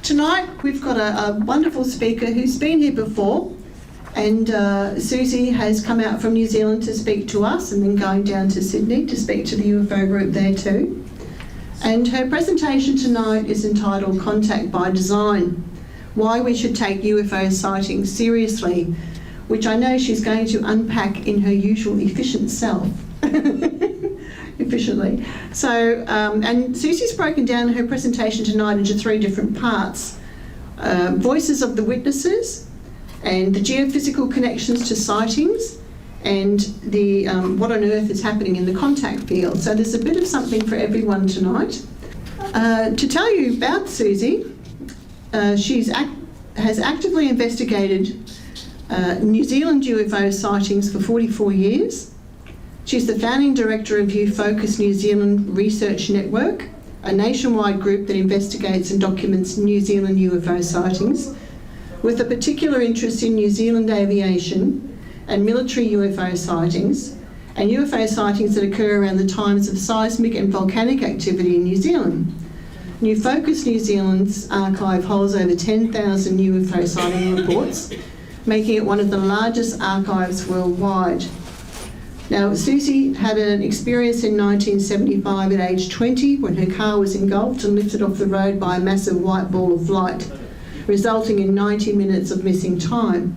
Tonight we've got a wonderful speaker who's been here before, and Susie has come out from New Zealand to speak to us and then going down to Sydney to speak to the UFO group there too. And her presentation tonight is entitled Contact by Design, Why We Should Take UFO Sightings Seriously, which I know she's going to unpack in her usual efficient self. Efficiently. So, and Susie's broken down her presentation tonight into 3 different parts. Voices of the witnesses, and the geophysical connections to sightings, and the what on earth is happening in the contact field. So there's a bit of something for everyone tonight. To tell you about Susie, has actively investigated New Zealand UFO sightings for 44 years. She's the founding director of UFocus New Zealand Research Network, a nationwide group that investigates and documents New Zealand UFO sightings, with a particular interest in New Zealand aviation and military UFO sightings, and UFO sightings that occur around the times of seismic and volcanic activity in New Zealand. UFocus New Zealand's archive holds over 10,000 UFO sighting reports, making it one of the largest archives worldwide. Now, Susie had an experience in 1975 at age 20 when her car was engulfed and lifted off the road by a massive white ball of light, resulting in 90 minutes of missing time.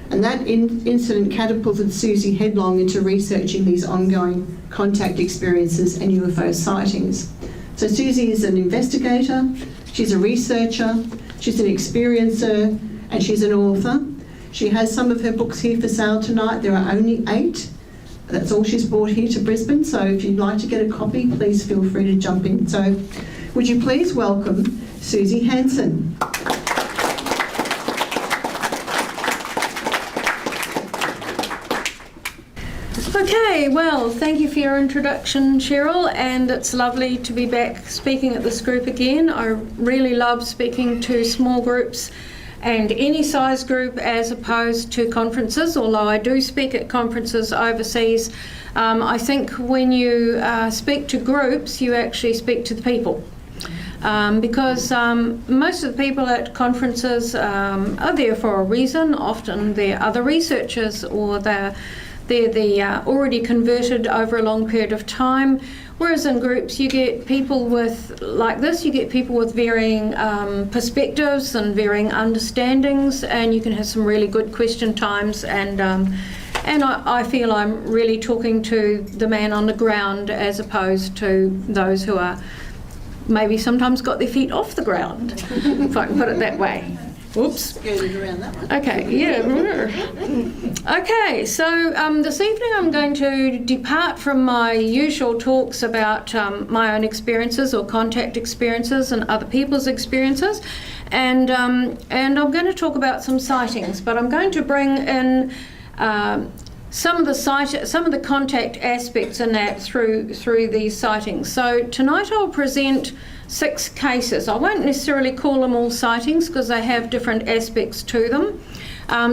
And that incident catapulted Susie headlong into researching these ongoing contact experiences and UFO sightings. So Susie is an investigator, she's a researcher, she's an experiencer, and she's an author. She has some of her books here for sale tonight. There are only 8. That's all she's brought here to Brisbane, so if you'd like to get a copy, please feel free to jump in. So would you please welcome Susie Hansen. Okay, well, thank you for your introduction, Cheryl, and it's lovely to be back speaking at this group again. I really love speaking to small groups and any size group as opposed to conferences, although I do speak at conferences overseas. I think when you speak to groups, you actually speak to the people. Because most of the people at conferences are there for a reason. Often they're other researchers, or they're already converted over a long period of time. Whereas in groups you get people with, like this, you get people with varying perspectives and varying understandings, and you can have some really good question times, and I feel I'm really talking to the man on the ground as opposed to those who are maybe sometimes got their feet off the ground, if I can put it that way. Oops. Skirted around that one. Okay, yeah. Okay, so this evening I'm going to depart from my usual talks about my own experiences or contact experiences and other people's experiences, and I'm going to talk about some sightings, but I'm going to bring in some of the contact aspects in that through these sightings. So tonight I'll present 6 cases. I won't necessarily call them all sightings because they have different aspects to them.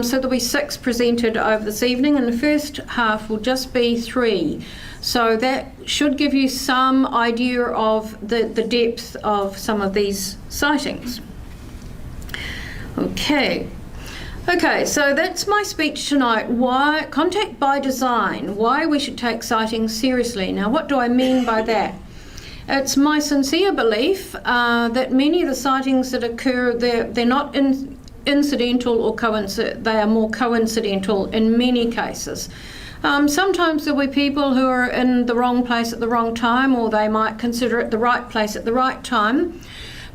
So there'll be 6 presented over this evening, and the first half will just be 3. So that should give you some idea of the depth of some of these sightings. Okay, so that's my speech tonight. Why contact by design, why we should take sightings seriously. Now, what do I mean by that? It's my sincere belief that many of the sightings that occur, they're not incidental or coincidental. They are more coincidental in many cases. Sometimes there'll be people who are in the wrong place at the wrong time, or they might consider it the right place at the right time.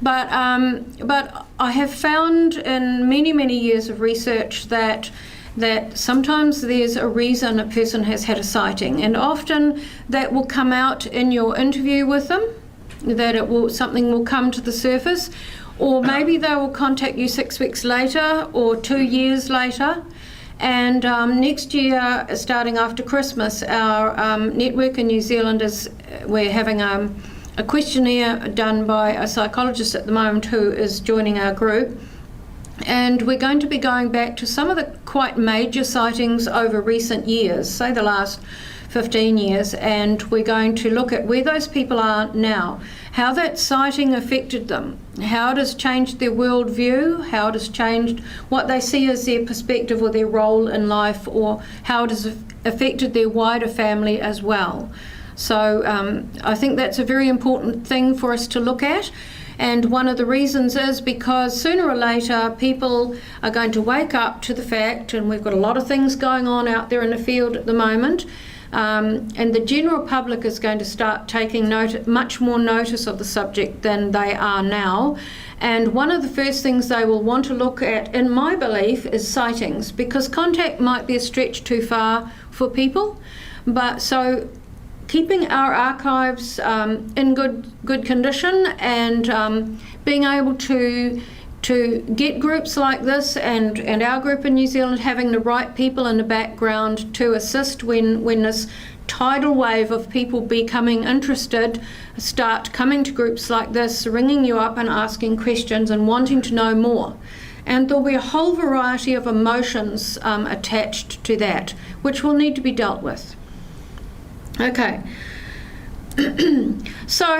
But I have found in many years of research that sometimes there's a reason a person has had a sighting, and often that will come out in your interview with them, that something will come to the surface, or maybe they will contact you 6 weeks later or 2 years later. And next year, starting after Christmas, our network in New Zealand we're having a questionnaire done by a psychologist at the moment who is joining our group. And we're going to be going back to some of the quite major sightings over recent years, say the last 15 years, and we're going to look at where those people are now. how that sighting affected them, how it has changed their worldview, how it has changed what they see as their perspective or their role in life, or how it has affected their wider family as well. So I think that's a very important thing for us to look at. And one of the reasons is because sooner or later people are going to wake up to the fact, and we've got a lot of things going on out there in the field at the moment, and the general public is going to start taking much more notice of the subject than they are now. And one of the first things they will want to look at, in my belief, is sightings, because contact might be a stretch too far for people. But so keeping our archives in good condition, and being able to get groups like this and our group in New Zealand having the right people in the background to assist when this tidal wave of people becoming interested start coming to groups like this, ringing you up and asking questions and wanting to know more. And there'll be a whole variety of emotions attached to that, which will need to be dealt with. Okay. So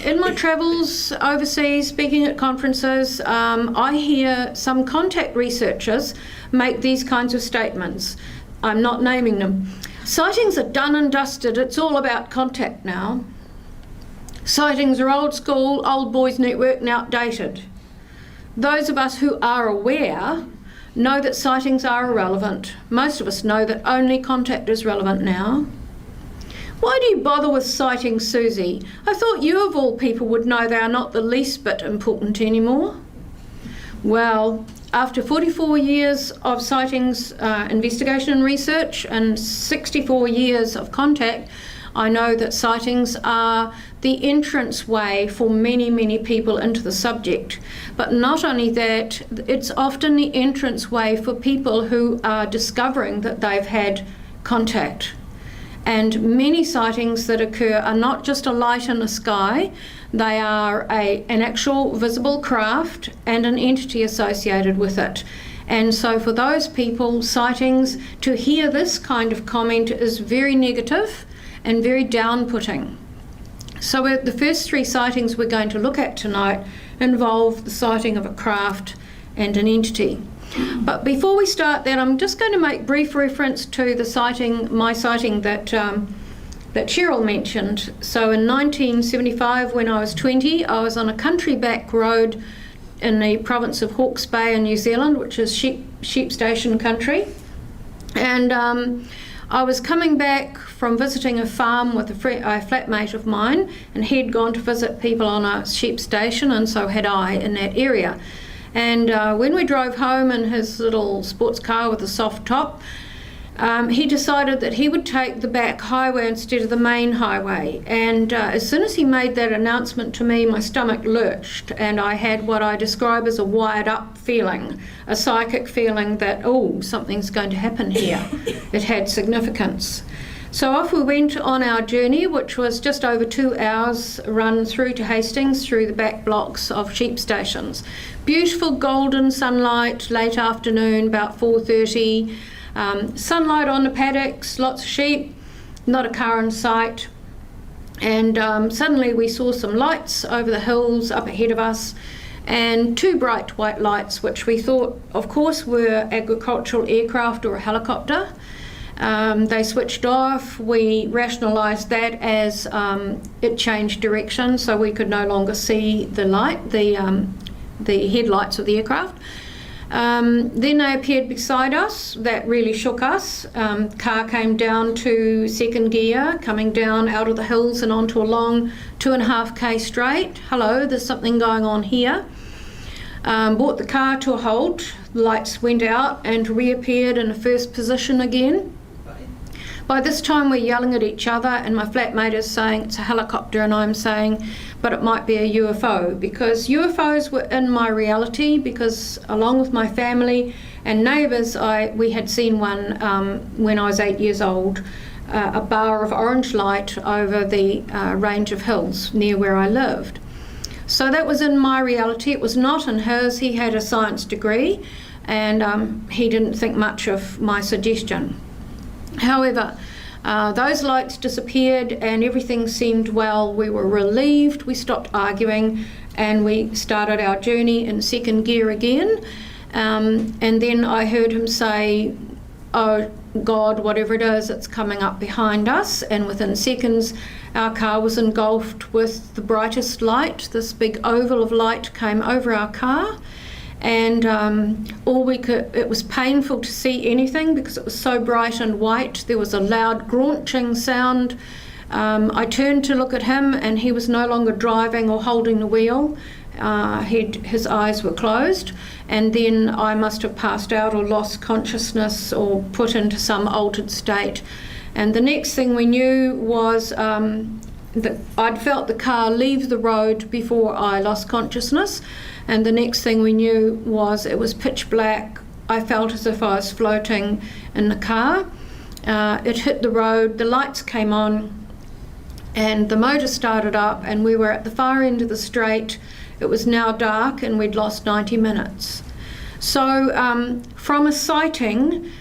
in my travels overseas, speaking at conferences, I hear some contact researchers make these kinds of statements. I'm not naming them. Sightings are done and dusted. It's all about contact now. Sightings are old school, old boys network, and outdated. Those of us who are aware know that sightings are irrelevant. Most of us know that only contact is relevant now. Why do you bother with sighting Susie? I thought you of all people would know they are not the least bit important anymore. Well, after 44 years of sightings investigation and research and 64 years of contact, I know that sightings are the entrance way for many, many people into the subject. But not only that, it's often the entrance way for people who are discovering that they've had contact. And many sightings that occur are not just a light in the sky, they are an actual visible craft and an entity associated with it. And so for those people, sightings, to hear this kind of comment is very negative and very down-putting. So the first three sightings we're going to look at tonight involve the sighting of a craft and an entity. But before we start that, I'm just going to make brief reference to the sighting, my sighting that Cheryl mentioned. So in 1975, when I was 20, I was on a country back road in the province of Hawke's Bay in New Zealand, which is sheep station country. And I was coming back from visiting a farm with a flatmate of mine, and he'd gone to visit people on a sheep station, and so had I in that area. And when we drove home in his little sports car with a soft top, he decided that he would take the back highway instead of the main highway. And as soon as he made that announcement to me, my stomach lurched, and I had what I describe as a wired up feeling, a psychic feeling that, oh, something's going to happen here. It had significance. So off we went on our journey, which was just over 2 hours run through to Hastings, through the back blocks of sheep stations. Beautiful golden sunlight, late afternoon, about 4:30. Sunlight on the paddocks, lots of sheep, not a car in sight. And suddenly we saw some lights over the hills up ahead of us, and two bright white lights, which we thought, of course, were agricultural aircraft or a helicopter. They switched off. We rationalised that as it changed direction, so we could no longer see the light, the headlights of the aircraft. Then they appeared beside us. That really shook us. Car came down to second gear, coming down out of the hills and onto a long 2.5k straight. Hello, there's something going on here. Brought the car to a halt. The lights went out and reappeared in the first position again. By this time we're yelling at each other, and my flatmate is saying it's a helicopter, and I'm saying, but it might be a UFO, because UFOs were in my reality, because along with my family and neighbours, we had seen one when I was 8 years old, a bar of orange light over the range of hills near where I lived. So that was in my reality. It was not in his. He had a science degree, and he didn't think much of my suggestion. However, Those lights disappeared and everything seemed well. We were relieved, we stopped arguing, and we started our journey in second gear again. And then I heard him say, "Oh God, whatever it is, it's coming up behind us." And within seconds, our car was engulfed with the brightest light. This big oval of light came over our car. And it was painful to see anything because it was so bright and white. There was a loud graunching sound. I turned to look at him and he was no longer driving or holding the wheel. His eyes were closed, and then I must have passed out or lost consciousness or put into some altered state. And the next thing we knew was that I'd felt the car leave the road before I lost consciousness. And the next thing we knew was it was pitch black. I felt as if I was floating in the car. It hit the road, the lights came on, and the motor started up, and we were at the far end of the straight. It was now dark, and we'd lost 90 minutes. So from a sighting,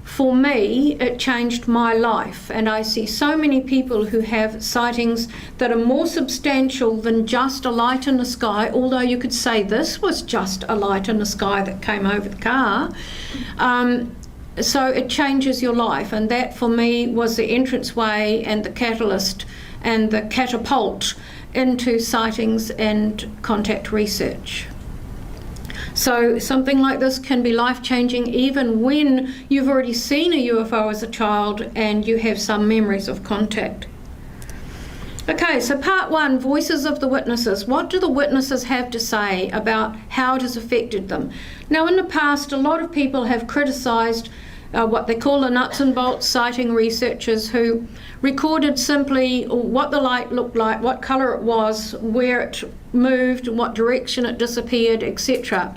for me, it changed my life, and I see so many people who have sightings that are more substantial than just a light in the sky, although you could say this was just a light in the sky that came over the car. So it changes your life, and that for me was the entranceway and the catalyst and the catapult into sightings and contact research. So something like this can be life-changing even when you've already seen a UFO as a child and you have some memories of contact. Okay, so part one, voices of the witnesses. What do the witnesses have to say about how it has affected them? Now, in the past, a lot of people have criticised what they call the nuts and bolts sighting researchers, who recorded simply what the light looked like, what colour it was, where it moved, what direction it disappeared, etc.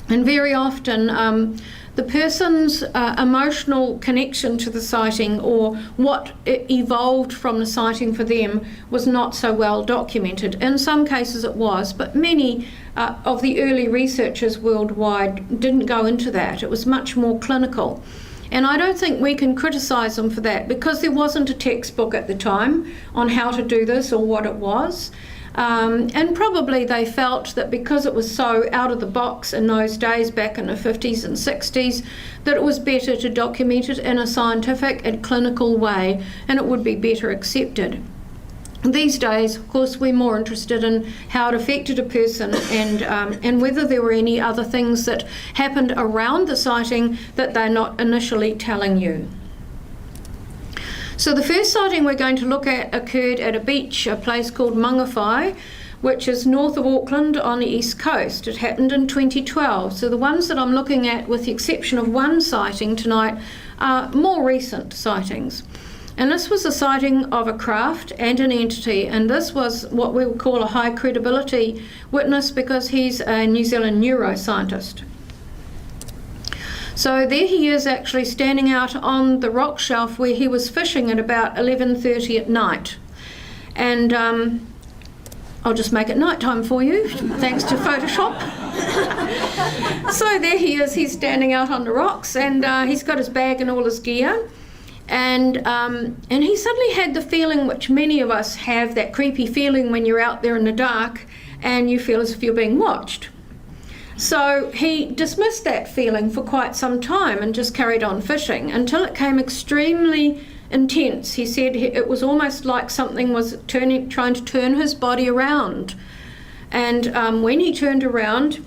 And very often the person's emotional connection to the sighting, or what evolved from the sighting for them, was not so well documented. In some cases it was, but many of the early researchers worldwide didn't go into that. It was much more clinical. And I don't think we can criticise them for that, because there wasn't a textbook at the time on how to do this or what it was. And probably they felt that because it was so out of the box in those days, back in the 50s and 60s, that it was better to document it in a scientific and clinical way, and it would be better accepted. These days, of course, we're more interested in how it affected a person, and whether there were any other things that happened around the sighting that they're not initially telling you. So the first sighting we're going to look at occurred at a beach, a place called Mangawhai, which is north of Auckland on the east coast. It happened in 2012. So the ones that I'm looking at, with the exception of one sighting tonight, are more recent sightings. And this was a sighting of a craft and an entity, and this was what we would call a high credibility witness, because he's a New Zealand neuroscientist. So there he is, actually standing out on the rock shelf where he was fishing at about 11:30 at night. And I'll just make it nighttime for you, thanks to Photoshop. So there he is, he's standing out on the rocks, and he's got his bag and all his gear. And he suddenly had the feeling, which many of us have, that creepy feeling when you're out there in the dark and you feel as if you're being watched. So he dismissed that feeling for quite some time and just carried on fishing until it came extremely intense. He said it was almost like something was trying to turn his body around. And when he turned around,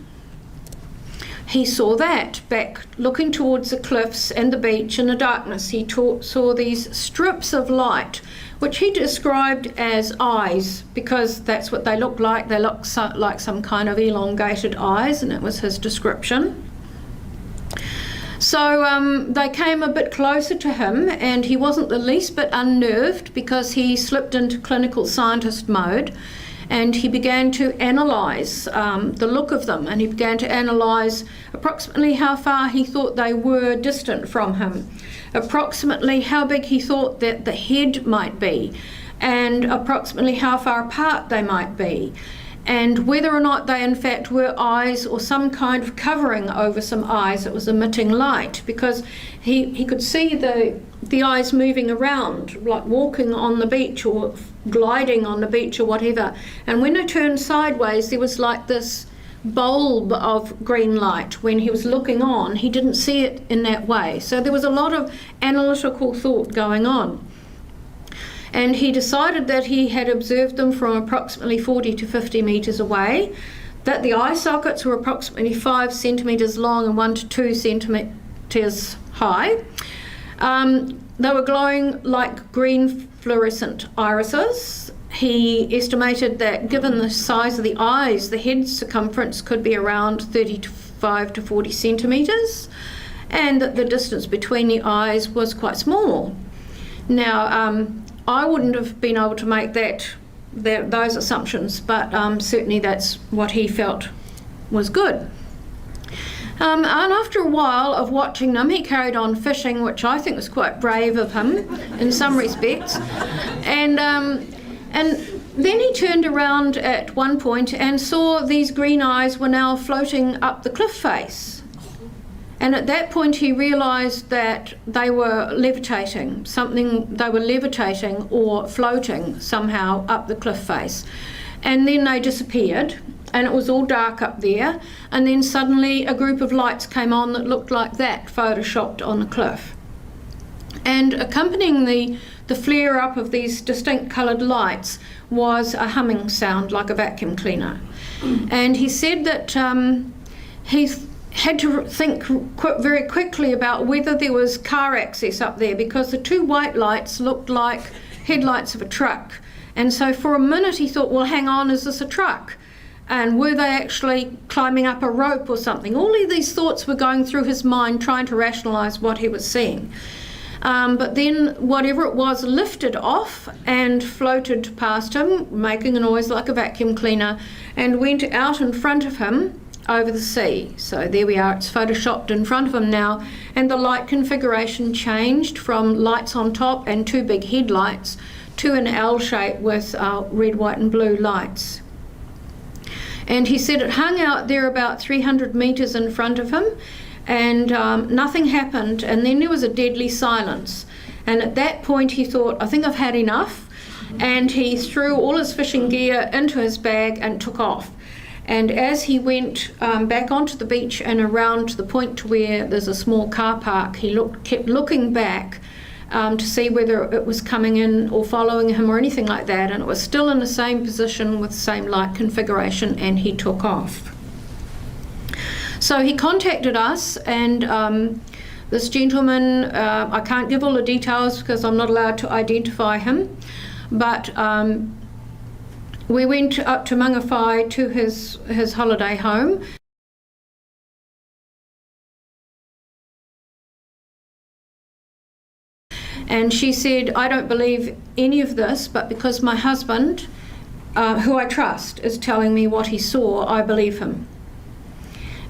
he saw that back looking towards the cliffs and the beach in the darkness. He saw these strips of light, which he described as eyes, because that's what they looked like. They looked like some kind of elongated eyes, and it was his description. So they came a bit closer to him, and he wasn't the least bit unnerved, because he slipped into clinical scientist mode. And he began to analyse the look of them, and he began to analyse approximately how far he thought they were distant from him, approximately how big he thought that the head might be, and approximately how far apart they might be. and whether or not they in fact were eyes or some kind of covering over some eyes that was emitting light, because he could see the eyes moving around, like walking on the beach or gliding on the beach or whatever. And when they turned sideways, there was like this bulb of green light. When he was looking on, he didn't see it in that way. So there was a lot of analytical thought going on. And he decided that he had observed them from approximately 40 to 50 metres away, that the eye sockets were approximately 5 centimetres long and 1 to 2 centimetres high. They were glowing like green fluorescent irises. He estimated that given the size of the eyes, the head circumference could be around 35 to 40 centimetres, and that the distance between the eyes was quite small. Now, I wouldn't have been able to make those assumptions, but certainly that's what he felt was good. And after a while of watching them, he carried on fishing, which I think was quite brave of him in some respects. And then he turned around at one point and saw these green eyes were now floating up the cliff face. And at that point he realised that they were levitating, they were levitating or floating somehow up the cliff face. And then they disappeared, and it was all dark up there, and then suddenly a group of lights came on that looked like that, photoshopped on the cliff. And accompanying the flare up of these distinct coloured lights was a humming sound like a vacuum cleaner. And he said that he had to think very quickly about whether there was car access up there, because the two white lights looked like headlights of a truck. And so for a minute he thought, well, hang on, is this a truck? And were they actually climbing up a rope or something? All of these thoughts were going through his mind, trying to rationalise what he was seeing. But then whatever it was lifted off and floated past him, making a noise like a vacuum cleaner, and went out in front of him over the sea. So there we are, it's photoshopped in front of him now, and the light configuration changed from lights on top and two big headlights to an L shape with red, white and blue lights. And he said it hung out there about 300 metres in front of him, and nothing happened, and then there was a deadly silence. And at that point he thought, I think I've had enough, and he threw all his fishing gear into his bag and took off. And as he went back onto the beach and around to the point to where there's a small car park, he kept looking back to see whether it was coming in or following him or anything like that, and it was still in the same position with the same light configuration, and he took off. So he contacted us, and this gentleman, I can't give all the details because I'm not allowed to identify him, but we went up to Mangawhai to his holiday home. And she said, I don't believe any of this, but because my husband, who I trust, is telling me what he saw, I believe him.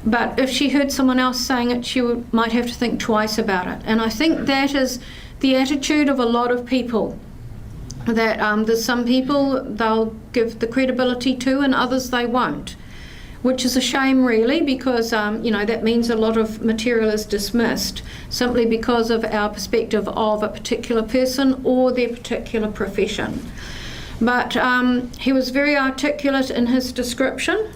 But if she heard someone else saying it, she might have to think twice about it. And I think that is the attitude of a lot of people, that there's some people they'll give the credibility to and others they won't, which is a shame really, because that means a lot of material is dismissed simply because of our perspective of a particular person or their particular profession. But he was very articulate in his description,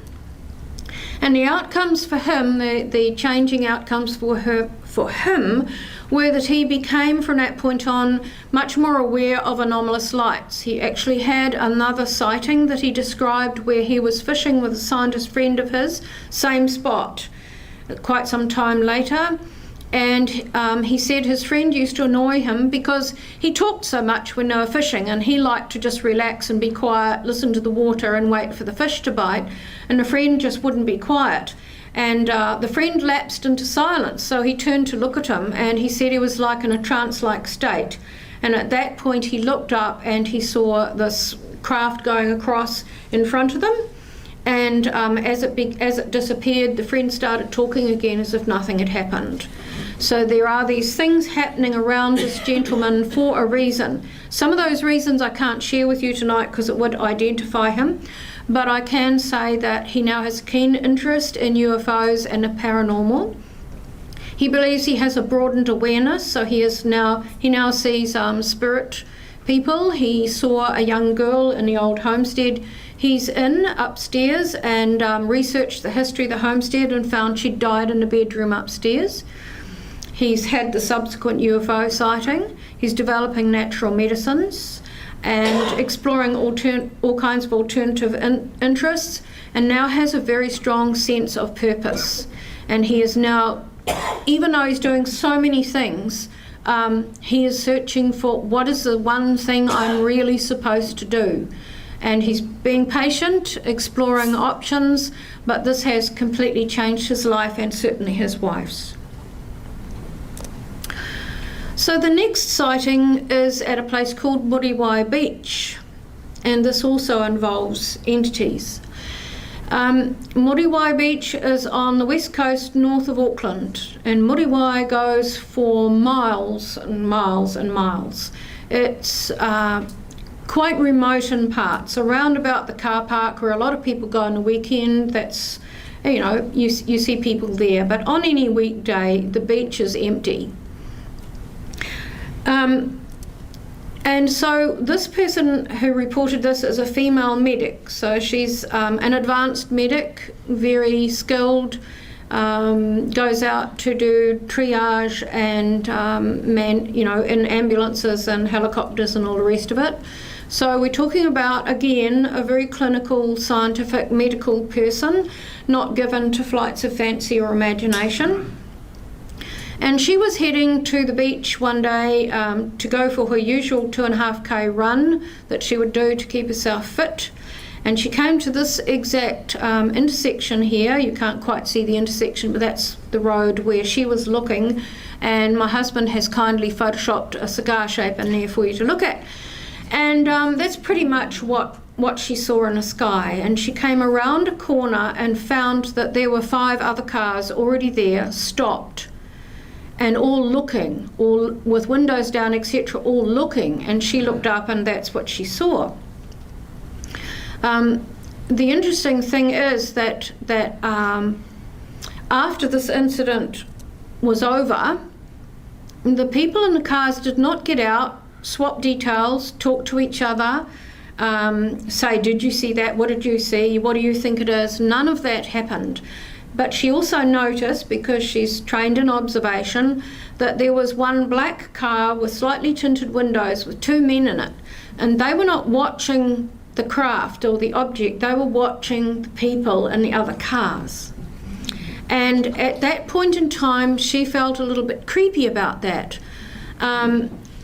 and the outcomes for him, the changing outcomes for him, were that he became from that point on much more aware of anomalous lights. He actually had another sighting that he described where he was fishing with a scientist friend of his, same spot, quite some time later. And he said his friend used to annoy him because he talked so much when they were fishing, and he liked to just relax and be quiet, listen to the water and wait for the fish to bite, and the friend just wouldn't be quiet. And the friend lapsed into silence, so he turned to look at him, and he said he was like in a trance-like state. And at that point he looked up and he saw this craft going across in front of them, and as it disappeared, the friend started talking again as if nothing had happened. So there are these things happening around this gentleman for a reason. Some of those reasons I can't share with you tonight because it would identify him, but I can say that he now has a keen interest in UFOs and the paranormal. He believes he has a broadened awareness, so he now sees spirit people. He saw a young girl in the old homestead he's in upstairs and researched the history of the homestead and found she'd died in the bedroom upstairs. He's had the subsequent UFO sighting. He's developing natural medicines and exploring all kinds of alternative interests, and now has a very strong sense of purpose. And he is now, even though he's doing so many things, he is searching for what is the one thing I'm really supposed to do. And he's being patient, exploring options, but this has completely changed his life and certainly his wife's. So the next sighting is at a place called Muriwai Beach, and this also involves entities. Muriwai Beach is on the west coast north of Auckland, and Muriwai goes for miles and miles and miles. It's quite remote in parts, around about the car park where a lot of people go on the weekend. That's, you see people there, but on any weekday the beach is empty. And so this person who reported this is a female medic, so she's an advanced medic, very skilled, goes out to do triage and in ambulances and helicopters and all the rest of it. So we're talking about, again, a very clinical, scientific, medical person, not given to flights of fancy or imagination. And she was heading to the beach one day to go for her usual 2.5k run that she would do to keep herself fit. And she came to this exact intersection here. You can't quite see the intersection, but that's the road where she was looking. And my husband has kindly photoshopped a cigar shape in there for you to look at. And that's pretty much what she saw in the sky. And she came around a corner and found that there were 5 other cars already there, stopped, and all looking, all with windows down, etc., all looking. And she looked up and that's what she saw. The interesting thing is that after this incident was over, the people in the cars did not get out, swap details, talk to each other, say, did you see that? What did you see? What do you think it is? None of that happened. But she also noticed, because she's trained in observation, that there was one black car with slightly tinted windows with 2 men in it. And they were not watching the craft or the object, they were watching the people in the other cars. And at that point in time, she felt a little bit creepy about that.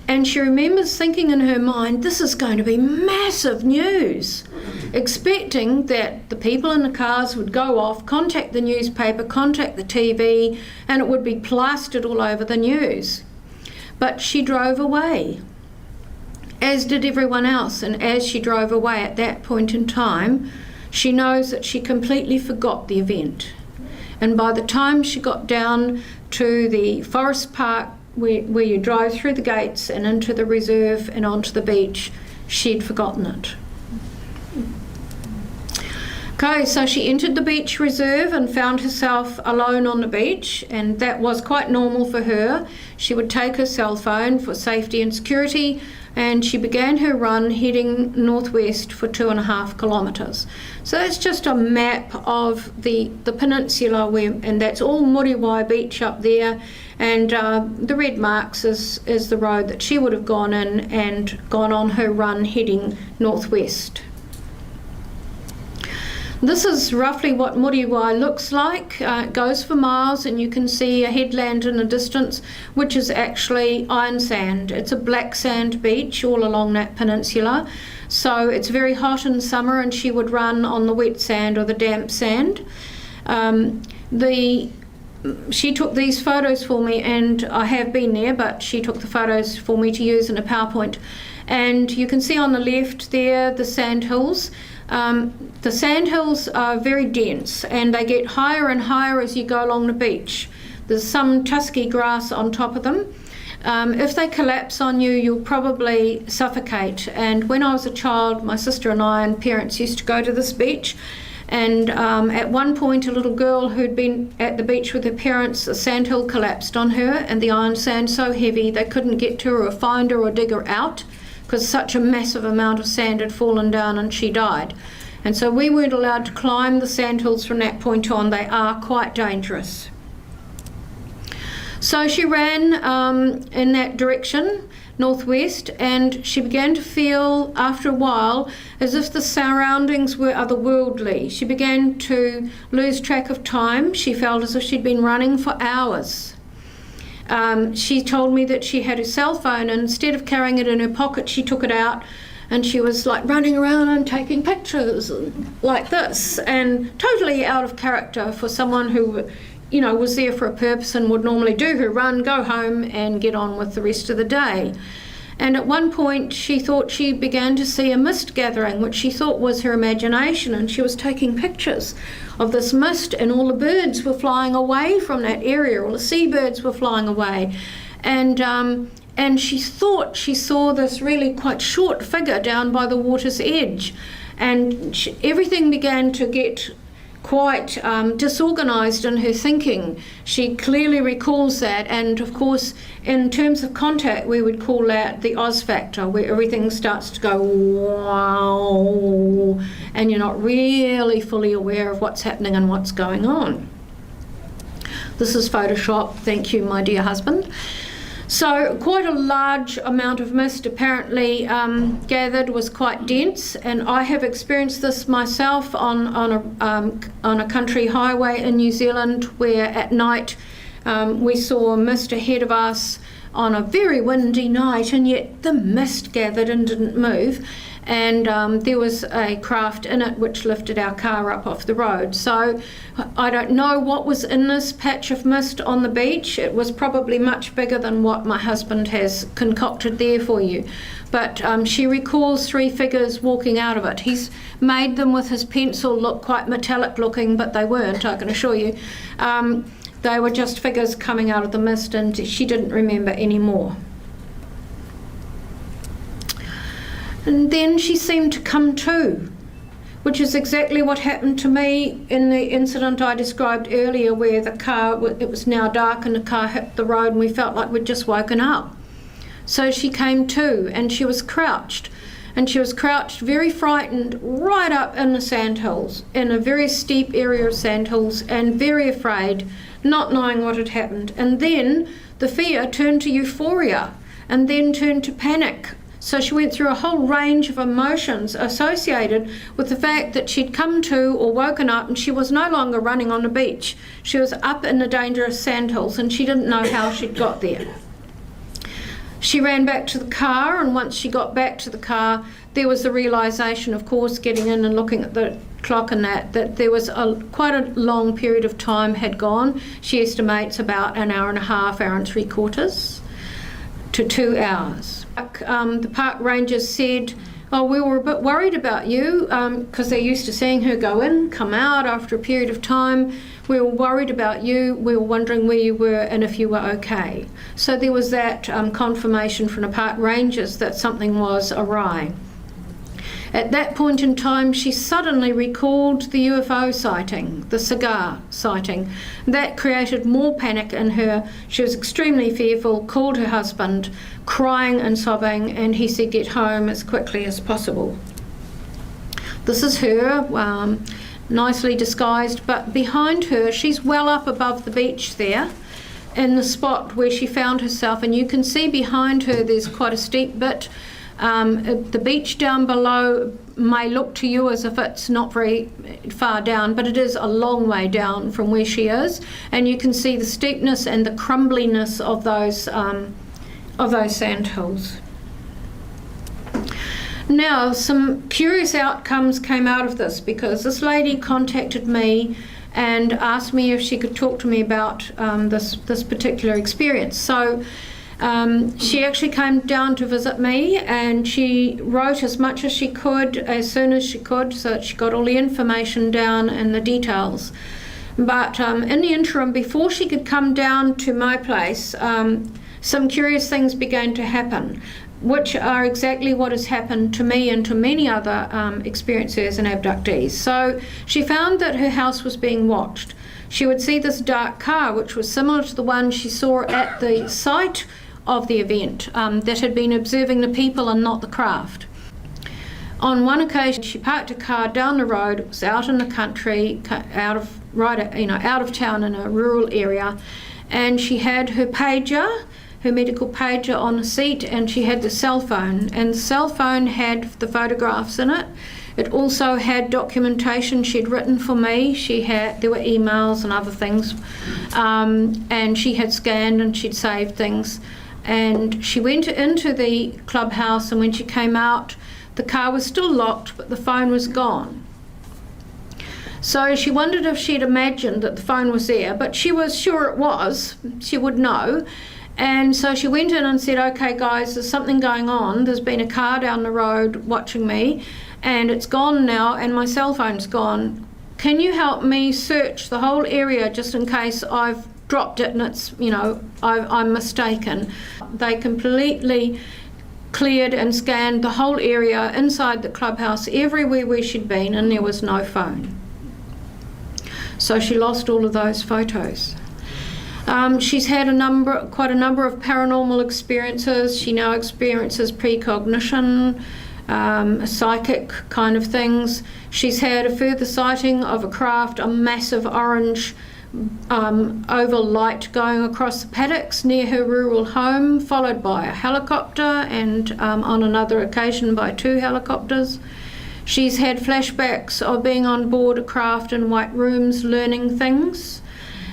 And she remembers thinking in her mind, this is going to be massive news, expecting that the people in the cars would go off, contact the newspaper, contact the TV, and it would be plastered all over the news. But she drove away, as did everyone else. And as she drove away at that point in time, she knows that she completely forgot the event. And by the time she got down to the forest park, where you drive through the gates and into the reserve and onto the beach, she'd forgotten it. Okay, so she entered the beach reserve and found herself alone on the beach, and that was quite normal for her. She would take her cell phone for safety and security, and she began her run heading northwest for 2.5 kilometres. So that's just a map of the peninsula, and that's all Muriwai Beach up there, and the red marks is the road that she would have gone in and gone on her run heading northwest. This is roughly what Muriwai looks like. It goes for miles, and you can see a headland in the distance, which is actually iron sand. It's a black sand beach all along that peninsula. So it's very hot in summer, and she would run on the wet sand or the damp sand. She took these photos for me, and I have been there, but she took the photos for me to use in a PowerPoint. And you can see on the left there the sand hills. The sand hills are very dense, and they get higher and higher as you go along the beach. There's some tusky grass on top of them. If they collapse on you, you'll probably suffocate. And when I was a child, my sister and I and parents used to go to this beach. And at one point, a little girl who'd been at the beach with her parents, a sandhill collapsed on her, and the iron sand so heavy they couldn't get to her or find her or dig her out because such a massive amount of sand had fallen down, and she died. And so we weren't allowed to climb the sandhills from that point on. They are quite dangerous. So she ran in that direction, northwest, and she began to feel after a while as if the surroundings were otherworldly. She began to lose track of time. She felt as if she'd been running for hours. She told me that she had her cell phone, and instead of carrying it in her pocket, she took it out and she was like running around and taking pictures like this, and totally out of character for someone who, you know, was there for a purpose and would normally do her run, go home and get on with the rest of the day. And at one point she thought she began to see a mist gathering, which she thought was her imagination, and she was taking pictures of this mist, and all the birds were flying away from that area, all the seabirds were flying away. And she thought she saw this really quite short figure down by the water's edge, and everything began to get quite disorganised in her thinking. She clearly recalls that, and of course in terms of contact we would call that the Oz factor, where everything starts to go wow and you're not really fully aware of what's happening and what's going on. This is Photoshop, thank you my dear husband. So quite a large amount of mist apparently gathered, was quite dense, and I have experienced this myself on a country highway in New Zealand, where at night we saw mist ahead of us on a very windy night, and yet the mist gathered and didn't move. And there was a craft in it which lifted our car up off the road. So I don't know what was in this patch of mist on the beach. It was probably much bigger than what my husband has concocted there for you. But she recalls 3 figures walking out of it. He's made them with his pencil look quite metallic looking, but they weren't, I can assure you. They were just figures coming out of the mist, and she didn't remember any more. And then she seemed to come to, which is exactly what happened to me in the incident I described earlier, where the car, it was now dark and the car hit the road and we felt like we'd just woken up. So she came to, and she was crouched. And she was crouched, very frightened, right up in the sandhills, in a very steep area of sandhills, and very afraid, not knowing what had happened. And then the fear turned to euphoria, and then turned to panic. So she went through a whole range of emotions associated with the fact that she'd come to or woken up and she was no longer running on the beach. She was up in the dangerous sandhills, and she didn't know how she'd got there. She ran back to the car, and once she got back to the car, there was the realisation, of course, getting in and looking at the clock and that there was quite a long period of time had gone. She estimates about an hour and a half, hour and 3/4 to 2 hours. The park rangers said, oh, we were a bit worried about you because they're used to seeing her go in, come out after a period of time. We were worried about you. We were wondering where you were and if you were okay. So there was that confirmation from the park rangers that something was awry. At that point in time, she suddenly recalled the UFO sighting, the cigar sighting. That created more panic in her. She was extremely fearful, called her husband, crying and sobbing, and he said, get home as quickly as possible. This is her, nicely disguised, but behind her, she's well up above the beach there, in the spot where she found herself, and you can see behind her there's quite a steep bit. The beach down below may look to you as if it's not very far down, but it is a long way down from where she is, and you can see the steepness and the crumbliness of those sandhills. Now, some curious outcomes came out of this, because this lady contacted me and asked me if she could talk to me about this particular experience. So she actually came down to visit me, and she wrote as much as she could, as soon as she could, so that she got all the information down and the details. But in the interim, before she could come down to my place, some curious things began to happen, which are exactly what has happened to me and to many other experiencers and abductees. So she found that her house was being watched. She would see this dark car, which was similar to the one she saw at the site of the event, that had been observing the people and not the craft. On one occasion, she parked a car down the road. It was out in the country, out of town in a rural area, and she had her pager, her medical pager, on the seat, and she had the cell phone, and the cell phone had the photographs in it. It also had documentation she'd written for me. There were emails and other things, and she had scanned and she'd saved things. And she went into the clubhouse, and when she came out, the car was still locked, but the phone was gone. So she wondered if she'd imagined that the phone was there, but she was sure it was. She would know. And so she went in and said, "Okay, guys, there's something going on. There's been a car down the road watching me, and it's gone now, and my cell phone's gone. Can you help me search the whole area just in case I've dropped it and it's, I'm mistaken?" They completely cleared and scanned the whole area inside the clubhouse, everywhere where she'd been, and there was no phone. So she lost all of those photos. She's had quite a number of paranormal experiences. She now experiences precognition, psychic kind of things. She's had a further sighting of a craft, a massive orange oval light going across the paddocks near her rural home, followed by a helicopter, and on another occasion by 2 helicopters. She's had flashbacks of being on board a craft in white rooms learning things,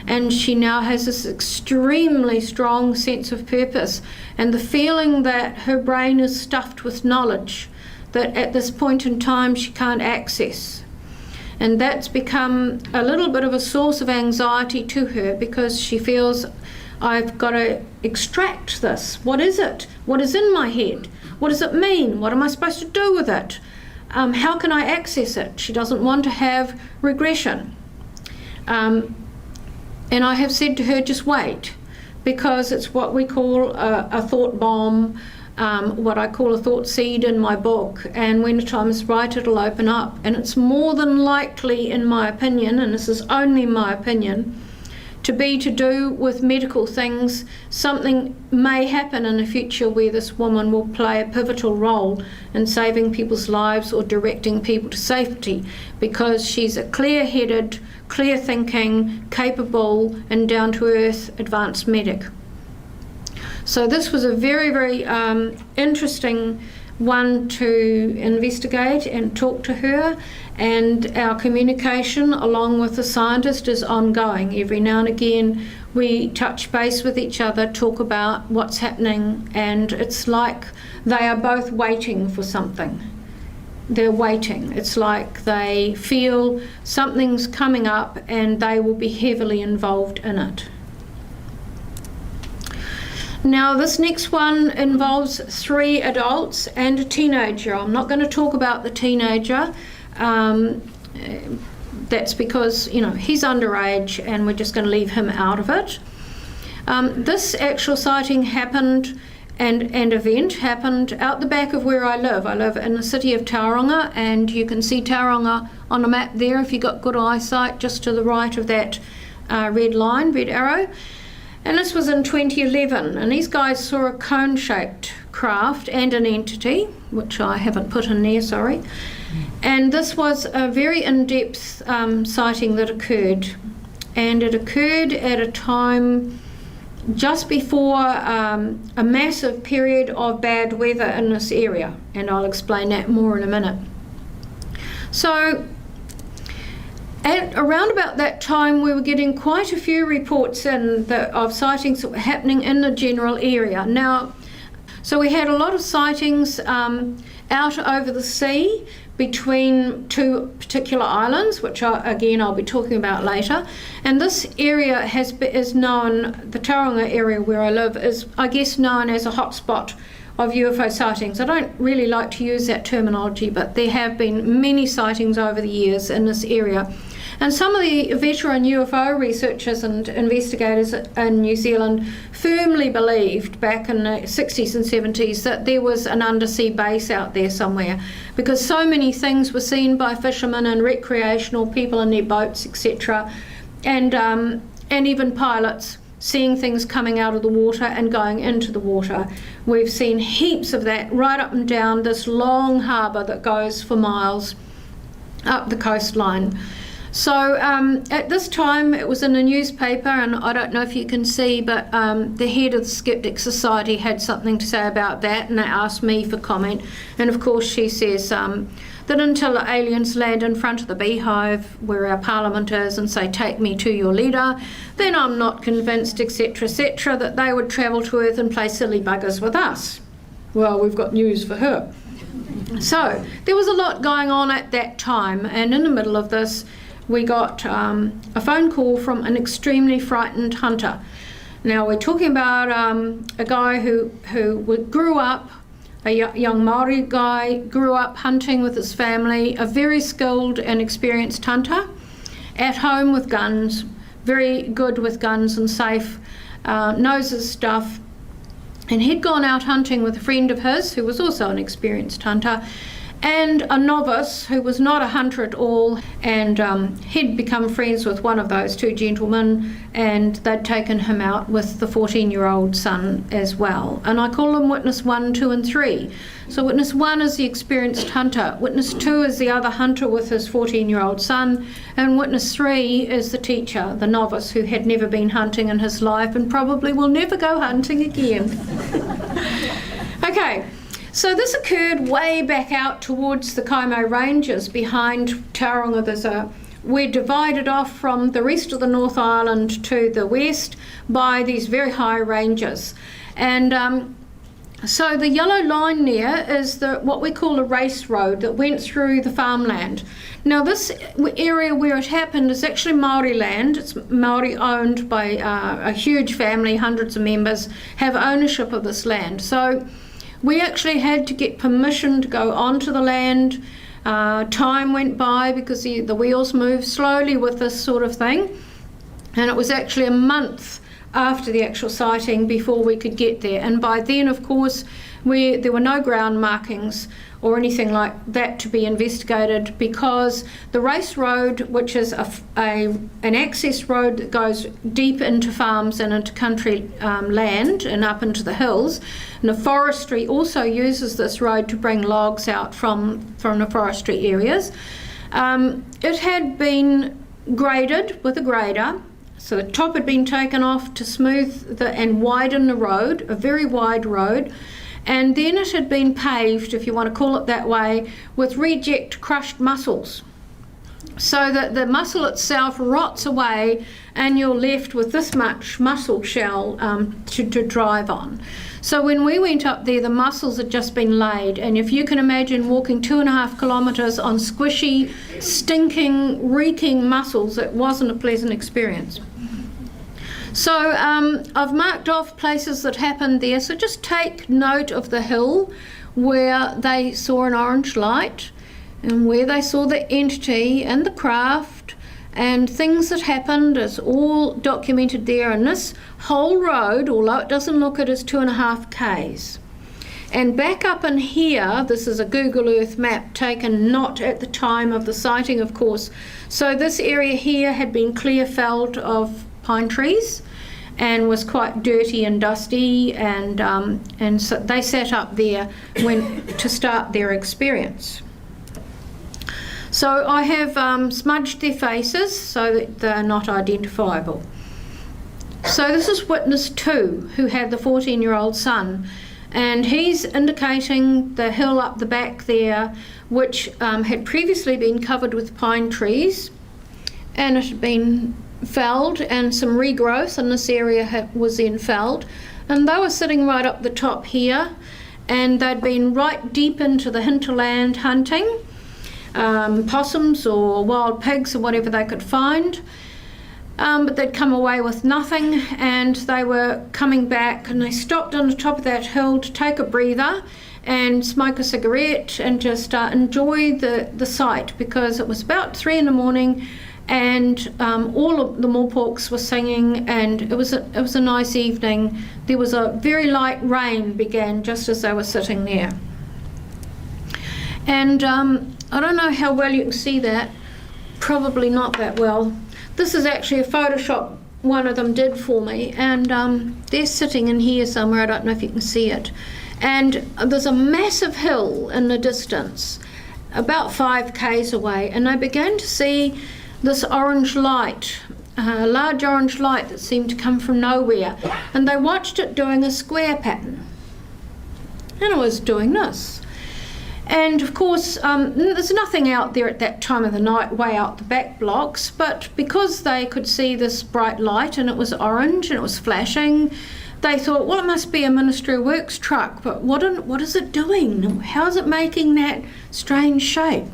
and she now has this extremely strong sense of purpose and the feeling that her brain is stuffed with knowledge that at this point in time she can't access. And that's become a little bit of a source of anxiety to her, because she feels, I've got to extract this. What is it? What is in my head? What does it mean? What am I supposed to do with it? How can I access it? She doesn't want to have regression. And I have said to her, just wait, because it's what we call a thought bomb, what I call a thought seed in my book, and when the time is right it'll open up, and it's more than likely, in my opinion, and this is only my opinion, to do with medical things. Something may happen in the future where this woman will play a pivotal role in saving people's lives or directing people to safety, because she's a clear-headed, clear-thinking, capable and down-to-earth advanced medic. So this was a very, very interesting one to investigate and talk to her, and our communication along with the scientist is ongoing. Every now and again we touch base with each other, talk about what's happening, and it's like they are both waiting for something. They're waiting. It's like they feel something's coming up and they will be heavily involved in it. Now this next one involves 3 adults and a teenager. I'm not going to talk about the teenager. That's because, he's underage and we're just going to leave him out of it. This actual sighting happened and event happened out the back of where I live. I live in the city of Tauranga, and you can see Tauranga on the map there if you've got good eyesight, just to the right of that red arrow. And this was in 2011, and these guys saw a cone-shaped craft and an entity, which I haven't put in there, sorry. And this was a very in-depth sighting that occurred, and it occurred at a time just before a massive period of bad weather in this area, and I'll explain that more in a minute. So at around about that time, we were getting quite a few reports of sightings that were happening in the general area. Now, so we had a lot of sightings out over the sea between 2 particular islands, which I'll be talking about later. And this area is known, the Tauranga area where I live, is I guess known as a hotspot of UFO sightings. I don't really like to use that terminology, but there have been many sightings over the years in this area. And some of the veteran UFO researchers and investigators in New Zealand firmly believed back in the 60s and 70s that there was an undersea base out there somewhere, because so many things were seen by fishermen and recreational people in their boats, etc., and even pilots seeing things coming out of the water and going into the water. We've seen heaps of that right up and down this long harbour that goes for miles up the coastline. So at this time it was in a newspaper, and I don't know if you can see, but the head of the Skeptic Society had something to say about that, and they asked me for comment. And of course she says that until the aliens land in front of the beehive where our parliament is and say, take me to your leader, then I'm not convinced, etc., etc., that they would travel to Earth and play silly buggers with us. Well, we've got news for her. So there was a lot going on at that time, and in the middle of this we got a phone call from an extremely frightened hunter. Now we're talking about a guy who grew up, a young Māori guy, grew up hunting with his family, a very skilled and experienced hunter, at home with guns, very good with guns and safe, knows his stuff. And he'd gone out hunting with a friend of his who was also an experienced hunter, and a novice who was not a hunter at all, and he'd become friends with one of those two gentlemen, and they'd taken him out with the 14-year-old son as well. And I call them Witness 1, 2 and 3. So Witness 1 is the experienced hunter, Witness 2 is the other hunter with his 14-year-old son, and Witness 3 is the teacher, the novice who had never been hunting in his life and probably will never go hunting again. Okay. So this occurred way back out towards the Kaimau Ranges behind Tauranga. We're divided off from the rest of the North Island to the west by these very high ranges. And so the yellow line there is what we call a race road that went through the farmland. Now this area where it happened is actually Māori land. It's Māori owned by a huge family, hundreds of members have ownership of this land. So we actually had to get permission to go onto the land. Time went by because the wheels move slowly with this sort of thing. And it was actually a month after the actual sighting before we could get there. And by then, of course, there were no ground markings or anything like that to be investigated, because the race road, which is an access road that goes deep into farms and into country land and up into the hills, and the forestry also uses this road to bring logs out from the forestry areas. It had been graded with a grader, so the top had been taken off to smooth and widen the road, a very wide road. And then it had been paved, if you want to call it that way, with reject crushed mussels, so that the mussel itself rots away and you're left with this much mussel shell to drive on. So when we went up there, the mussels had just been laid, and if you can imagine walking 2.5 kilometres on squishy, stinking, reeking mussels, it wasn't a pleasant experience. So I've marked off places that happened there, so just take note of the hill where they saw an orange light and where they saw the entity and the craft, and things that happened is all documented there. And this whole road, although it doesn't look it, is 2.5 k's. And back up in here, this is a Google Earth map taken not at the time of the sighting, of course. So this area here had been clear felled of pine trees and was quite dirty and dusty, and so they sat up there to start their experience. So I have smudged their faces so that they're not identifiable. So this is Witness 2, who had the 14-year-old son, and he's indicating the hill up the back there, which had previously been covered with pine trees, and it had been felled, and some regrowth in this area was then felled, and they were sitting right up the top here, and they'd been right deep into the hinterland hunting possums or wild pigs or whatever they could find, but they'd come away with nothing, and they were coming back, and they stopped on the top of that hill to take a breather and smoke a cigarette and just enjoy the sight, because it was about 3 in the morning and all of the Mopauks were singing, and it was a nice evening. There was a very light rain began just as they were sitting there. And I don't know how well you can see that, probably not that well. This is actually a Photoshop one of them did for me, and they're sitting in here somewhere, I don't know if you can see it. And there's a massive hill in the distance, about 5 k's away, and I began to see this orange light, a large orange light that seemed to come from nowhere, and they watched it doing a square pattern, and it was doing this. And of course there's nothing out there at that time of the night way out the back blocks, but because they could see this bright light and it was orange and it was flashing, they thought, well, it must be a Ministry of Works truck, but what is it doing? How is it making that strange shape?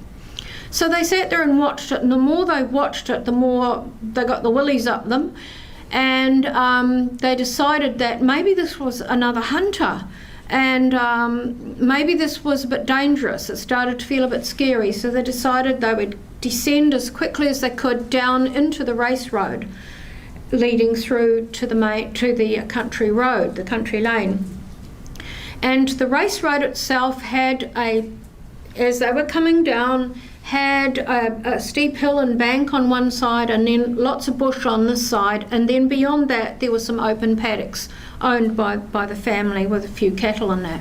So they sat there and watched it, and the more they watched it, the more they got the willies up them, and they decided that maybe this was another hunter, and maybe this was a bit dangerous. It started to feel a bit scary, so they decided they would descend as quickly as they could down into the race road leading through to the country road, the country lane. And the race road itself had as they were coming down, had a steep hill and bank on one side, and then lots of bush on this side, and then beyond that there were some open paddocks owned by the family with a few cattle in that.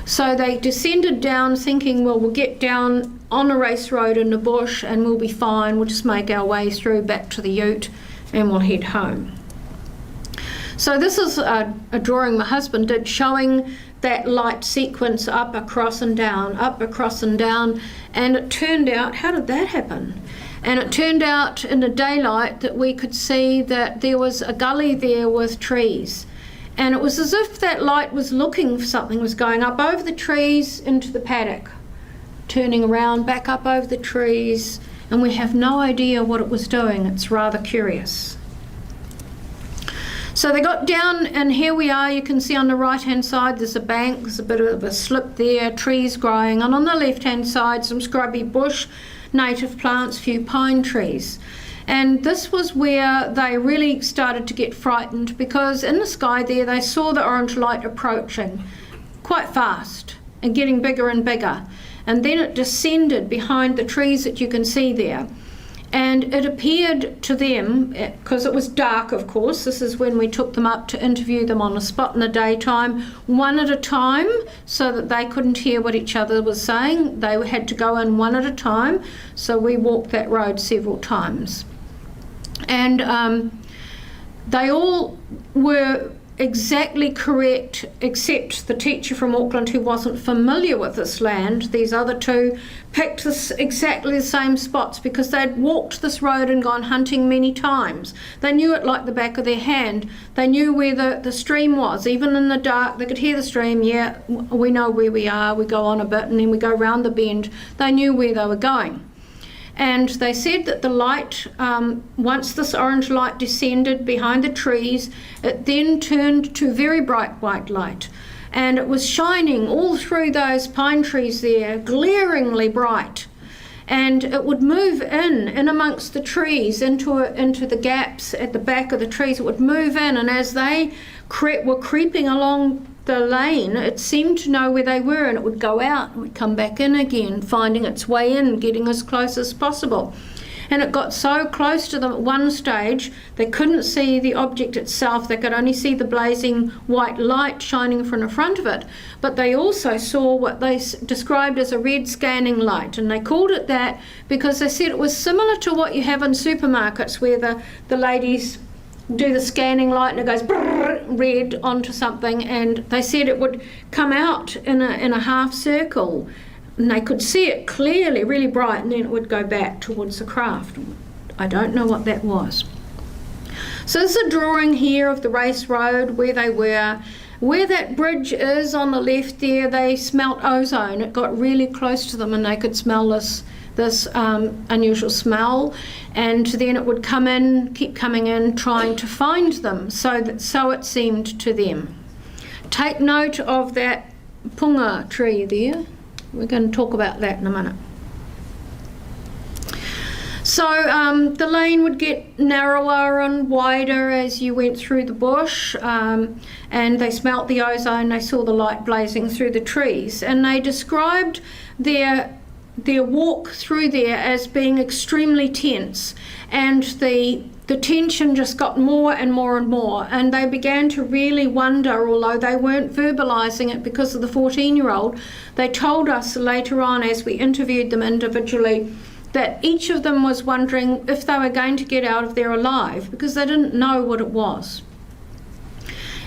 So they descended down thinking, well, we'll get down on a race road in the bush and we'll be fine, we'll just make our way through back to the ute and we'll head home. So this is a drawing my husband did showing that light sequence up, across and down, up, across and down, and it turned out, how did that happen? And it turned out in the daylight that we could see that there was a gully there with trees, and it was as if that light was looking for something, was going up over the trees into the paddock, turning around back up over the trees, and we have no idea what it was doing. It's rather curious. So they got down, and here we are. You can see on the right hand side there's a bank, there's a bit of a slip there, trees growing, and on the left hand side some scrubby bush, native plants, few pine trees. And this was where they really started to get frightened, because in the sky there they saw the orange light approaching quite fast and getting bigger and bigger, and then it descended behind the trees that you can see there. And it appeared to them, because it was dark, of course, this is when we took them up to interview them on the spot in the daytime, one at a time, so that they couldn't hear what each other was saying. They had to go in one at a time, so we walked that road several times. And they all were exactly correct, except the teacher from Auckland, who wasn't familiar with this land. These other two picked exactly the same spots because they'd walked this road and gone hunting many times. They knew it like the back of their hand. They knew where the stream was. Even in the dark, they could hear the stream. Yeah, we know where we are. We go on a bit and then we go round the bend. They knew where they were going. And they said that the light, once this orange light descended behind the trees, it then turned to very bright white light. And it was shining all through those pine trees there, glaringly bright. And it would move in amongst the trees, into the gaps at the back of the trees. It would move in, and as they were creeping along the lane, it seemed to know where they were, and it would go out and would come back in again, finding its way in, getting as close as possible. And it got so close to them at one stage, they couldn't see the object itself. They could only see the blazing white light shining from the front of it. But they also saw what they described as a red scanning light, and they called it that because they said it was similar to what you have in supermarkets, where the ladies do the scanning light and it goes brrr, red onto something, and they said it would come out in a half circle, and they could see it clearly, really bright, and then it would go back towards the craft. I don't know what that was. So this is a drawing here of the race road, where they were. Where that bridge is on the left there, they smelt ozone. It got really close to them and they could smell this unusual smell, and then it would come in, keep coming in, trying to find them. So it seemed to them. Take note of that punga tree there. We're going to talk about that in a minute. So the lane would get narrower and wider as you went through the bush, and they smelt the ozone, they saw the light blazing through the trees, and they described their walk through there as being extremely tense, and the tension just got more and more and more, and they began to really wonder, although they weren't verbalising it because of the 14-year-old, they told us later on as we interviewed them individually that each of them was wondering if they were going to get out of there alive because they didn't know what it was.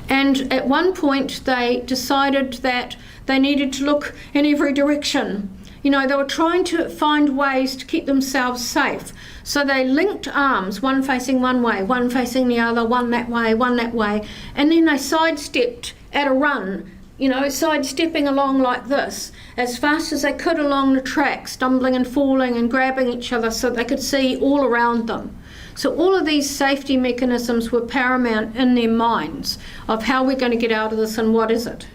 And at one point they decided that they needed to look in every direction. You know, they were trying to find ways to keep themselves safe. So they linked arms, one facing one way, one facing the other, one that way, and then they sidestepped at a run, you know, sidestepping along like this, as fast as they could along the track, stumbling and falling and grabbing each other so they could see all around them. So all of these safety mechanisms were paramount in their minds of how we're going to get out of this and what is it.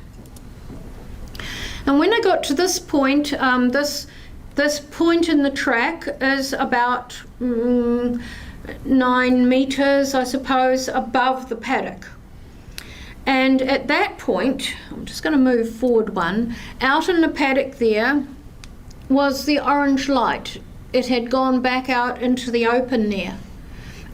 And when I got to this point, this point in the track is about 9 metres, I suppose, above the paddock. And at that point, I'm just going to move forward one, out in the paddock there was the orange light. It had gone back out into the open there.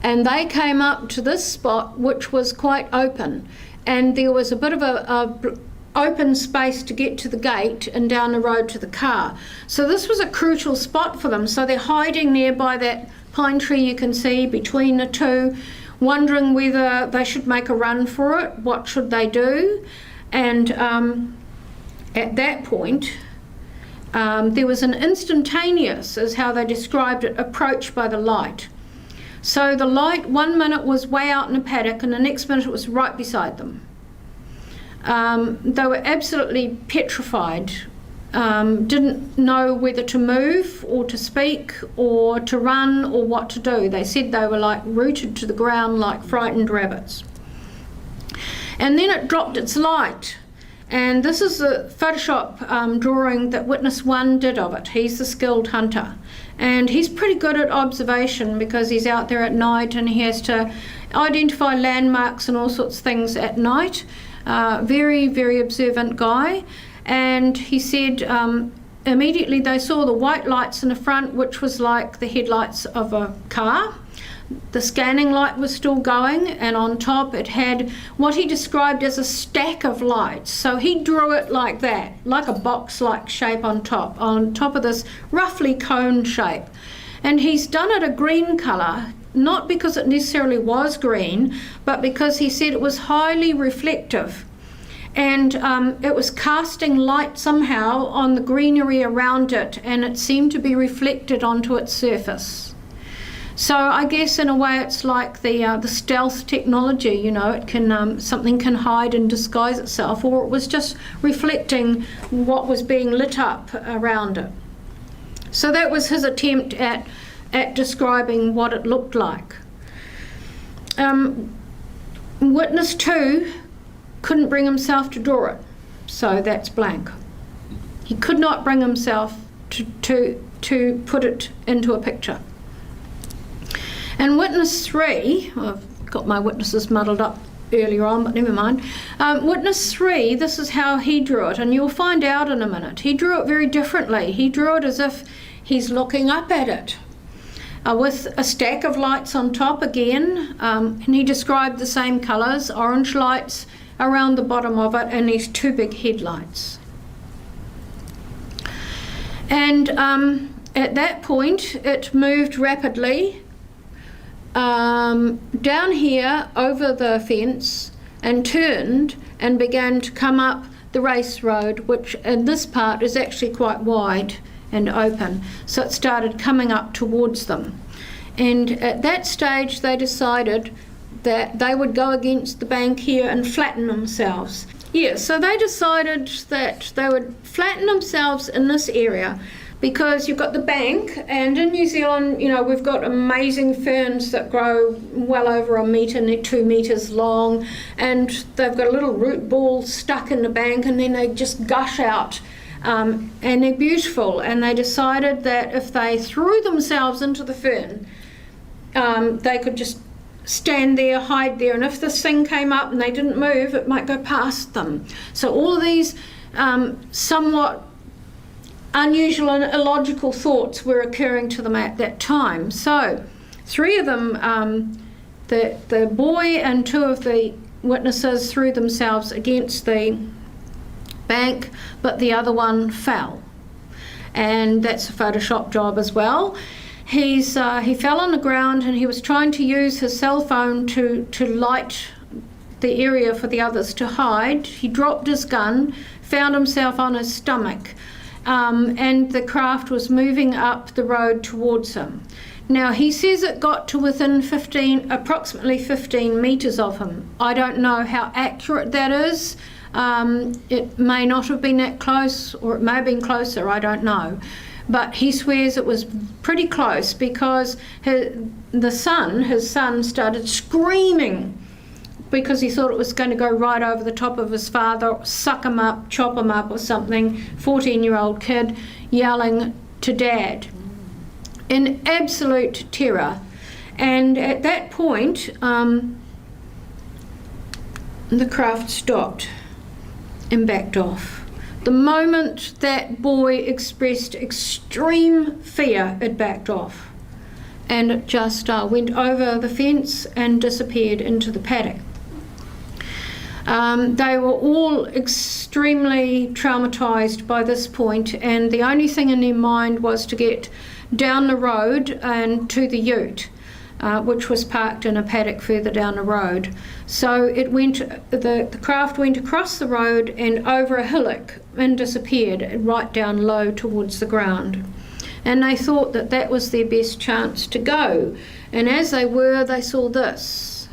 And they came up to this spot, which was quite open. And there was a bit of a open space to get to the gate and down the road to the car. So this was a crucial spot for them. So they're hiding there by that pine tree you can see between the two, wondering whether they should make a run for it, what should they do. And at that point, there was an instantaneous, is how they described it, approach by the light. So the light 1 minute was way out in the paddock and the next minute it was right beside them. They were absolutely petrified, didn't know whether to move or to speak or to run or what to do. They said they were like rooted to the ground like frightened rabbits. And then it dropped its light. And this is the Photoshop drawing that Witness 1 did of it. He's the skilled hunter. And he's pretty good at observation because he's out there at night and he has to identify landmarks and all sorts of things at night. Very, very observant guy. And he said immediately they saw the white lights in the front, which was like the headlights of a car. The scanning light was still going, and on top it had what he described as a stack of lights. So he drew it like that, like a box-like shape on top of this roughly cone shape. And he's done it a green colour, not because it necessarily was green, but because he said it was highly reflective. And it was casting light somehow on the greenery around it, and it seemed to be reflected onto its surface. So I guess in a way it's like the stealth technology, you know, it can something can hide and disguise itself, or it was just reflecting what was being lit up around it. So that was his attempt at describing what it looked like. Witness 2 couldn't bring himself to draw it, so that's blank. He could not bring himself to put it into a picture. And Witness 3, I've got my witnesses muddled up earlier on, but never mind. Witness 3, this is how he drew it, and you'll find out in a minute. He drew it very differently. He drew it as if he's looking up at it, with a stack of lights on top again, and he described the same colours, orange lights around the bottom of it, and these two big headlights. And at that point, it moved rapidly down here over the fence and turned and began to come up the race road, which in this part is actually quite wide and open. So it started coming up towards them. And at that stage they decided that they would go against the bank here and flatten themselves. Yeah, so they decided that they would flatten themselves in this area because you've got the bank, and in New Zealand, you know, we've got amazing ferns that grow well over 1 metre and they're 2 metres long, and they've got a little root ball stuck in the bank, and then they just gush out and they're beautiful, and they decided that if they threw themselves into the fern, they could just stand there, hide there, and if this thing came up and they didn't move, it might go past them. So all of these somewhat unusual and illogical thoughts were occurring to them at that time. So 3 of them, the boy and 2 of the witnesses threw themselves against the bank, but the other one fell, and that's a Photoshop job as well. He fell on the ground, and he was trying to use his cell phone to light the area for the others to hide. He dropped his gun, found himself on his stomach, and the craft was moving up the road towards him. Now, he says it got to within approximately 15 metres of him. I don't know how accurate that is. It may not have been that close, or it may have been closer, I don't know. But he swears it was pretty close, because his son started screaming because he thought it was going to go right over the top of his father, suck him up, chop him up or something. 14-year-old kid yelling to Dad in absolute terror. And at that point, the craft stopped and backed off. The moment that boy expressed extreme fear, it backed off, and it just went over the fence and disappeared into the paddock. They were all extremely traumatised by this point, and the only thing in their mind was to get down the road and to the ute, which was parked in a paddock further down the road. So the craft went across the road and over a hillock and disappeared right down low towards the ground. And they thought that that was their best chance to go. And as they were, they saw this.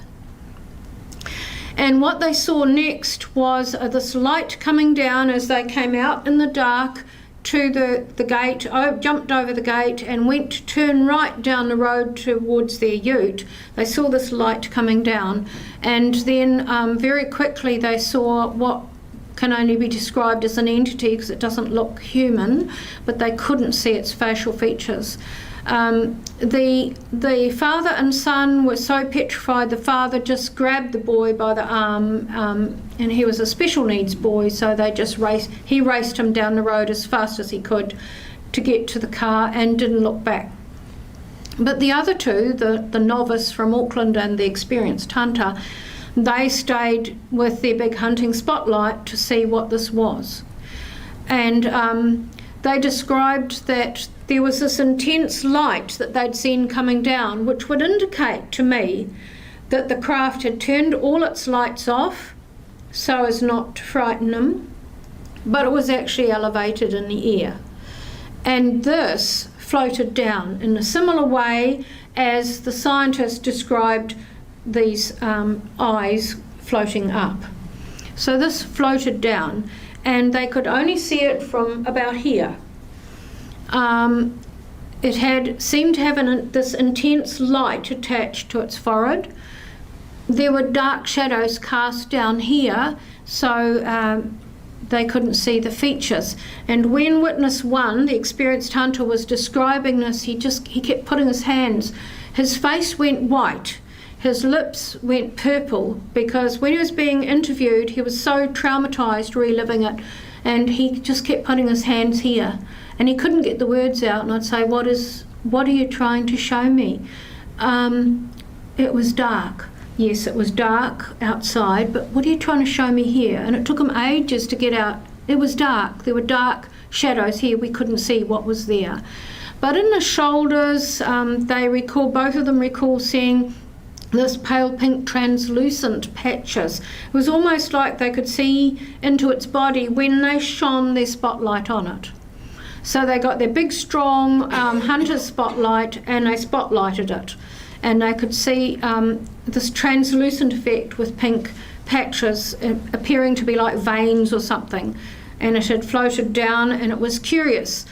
And what they saw next was this light coming down as they came out in the dark to the gate, jumped over the gate and went to turn right down the road towards their ute. They saw this light coming down, and then very quickly they saw what can only be described as an entity, because it doesn't look human, but they couldn't see its facial features. The father and son were so petrified, the father just grabbed the boy by the arm, and he was a special needs boy, so he raced him down the road as fast as he could to get to the car and didn't look back. But the other 2, the novice from Auckland and the experienced hunter, they stayed with their big hunting spotlight to see what this was. And they described that there was this intense light that they'd seen coming down, which would indicate to me that the craft had turned all its lights off so as not to frighten them, but it was actually elevated in the air. And this floated down in a similar way as the scientists described these eyes floating up. So this floated down, and they could only see it from about here. It seemed to have this intense light attached to its forehead. There were dark shadows cast down here, so they couldn't see the features. And when witness 1, the experienced hunter, was describing this, he kept putting his hands. His face went white. His lips went purple, because when he was being interviewed, he was so traumatised reliving it, and he just kept putting his hands here. And he couldn't get the words out, and I'd say, what are you trying to show me? It was dark. Yes, it was dark outside, but what are you trying to show me here? And it took him ages to get out. It was dark. There were dark shadows here. We couldn't see what was there. But in the shoulders, both of them recall seeing this pale pink translucent patches. It was almost like they could see into its body when they shone their spotlight on it. So they got their big, strong hunter's spotlight, and they spotlighted it. And they could see this translucent effect with pink patches appearing to be like veins or something. And it had floated down, and it was curious.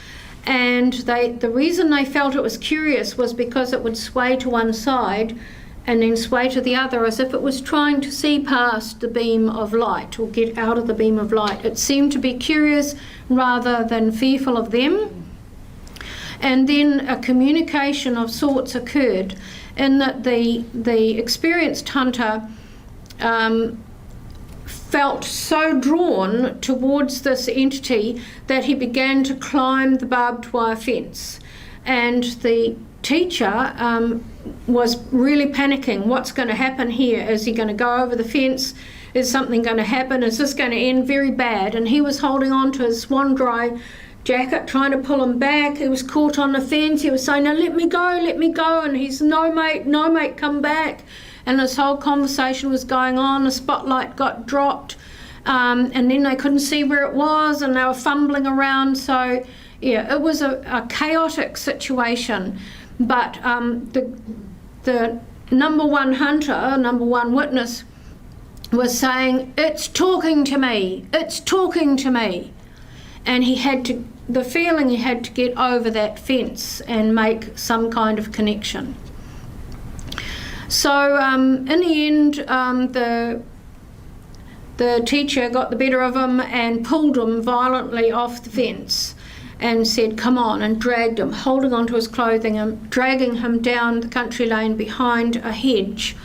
And the reason they felt it was curious was because it would sway to one side, and then sway to the other as if it was trying to see past the beam of light or get out of the beam of light. It seemed to be curious rather than fearful of them. And then a communication of sorts occurred in that the experienced hunter felt so drawn towards this entity that he began to climb the barbed wire fence. And the teacher was really panicking. What's going to happen here? Is he going to go over the fence? Is something going to happen? Is this going to end very bad? And he was holding on to his swan dry jacket, trying to pull him back. He was caught on the fence. He was saying, "No, let me go." And he's, no mate, come back. And this whole conversation was going on. The spotlight got dropped, and then they couldn't see where it was, and they were fumbling around. So yeah, it was a chaotic situation. But the number one hunter, number one witness, was saying, "It's talking to me, it's talking to me." And he had to get over that fence and make some kind of connection. So in the end, the teacher got the better of him and pulled him violently off the fence and said, "Come on," and dragged him, holding onto his clothing and dragging him down the country lane behind a hedge.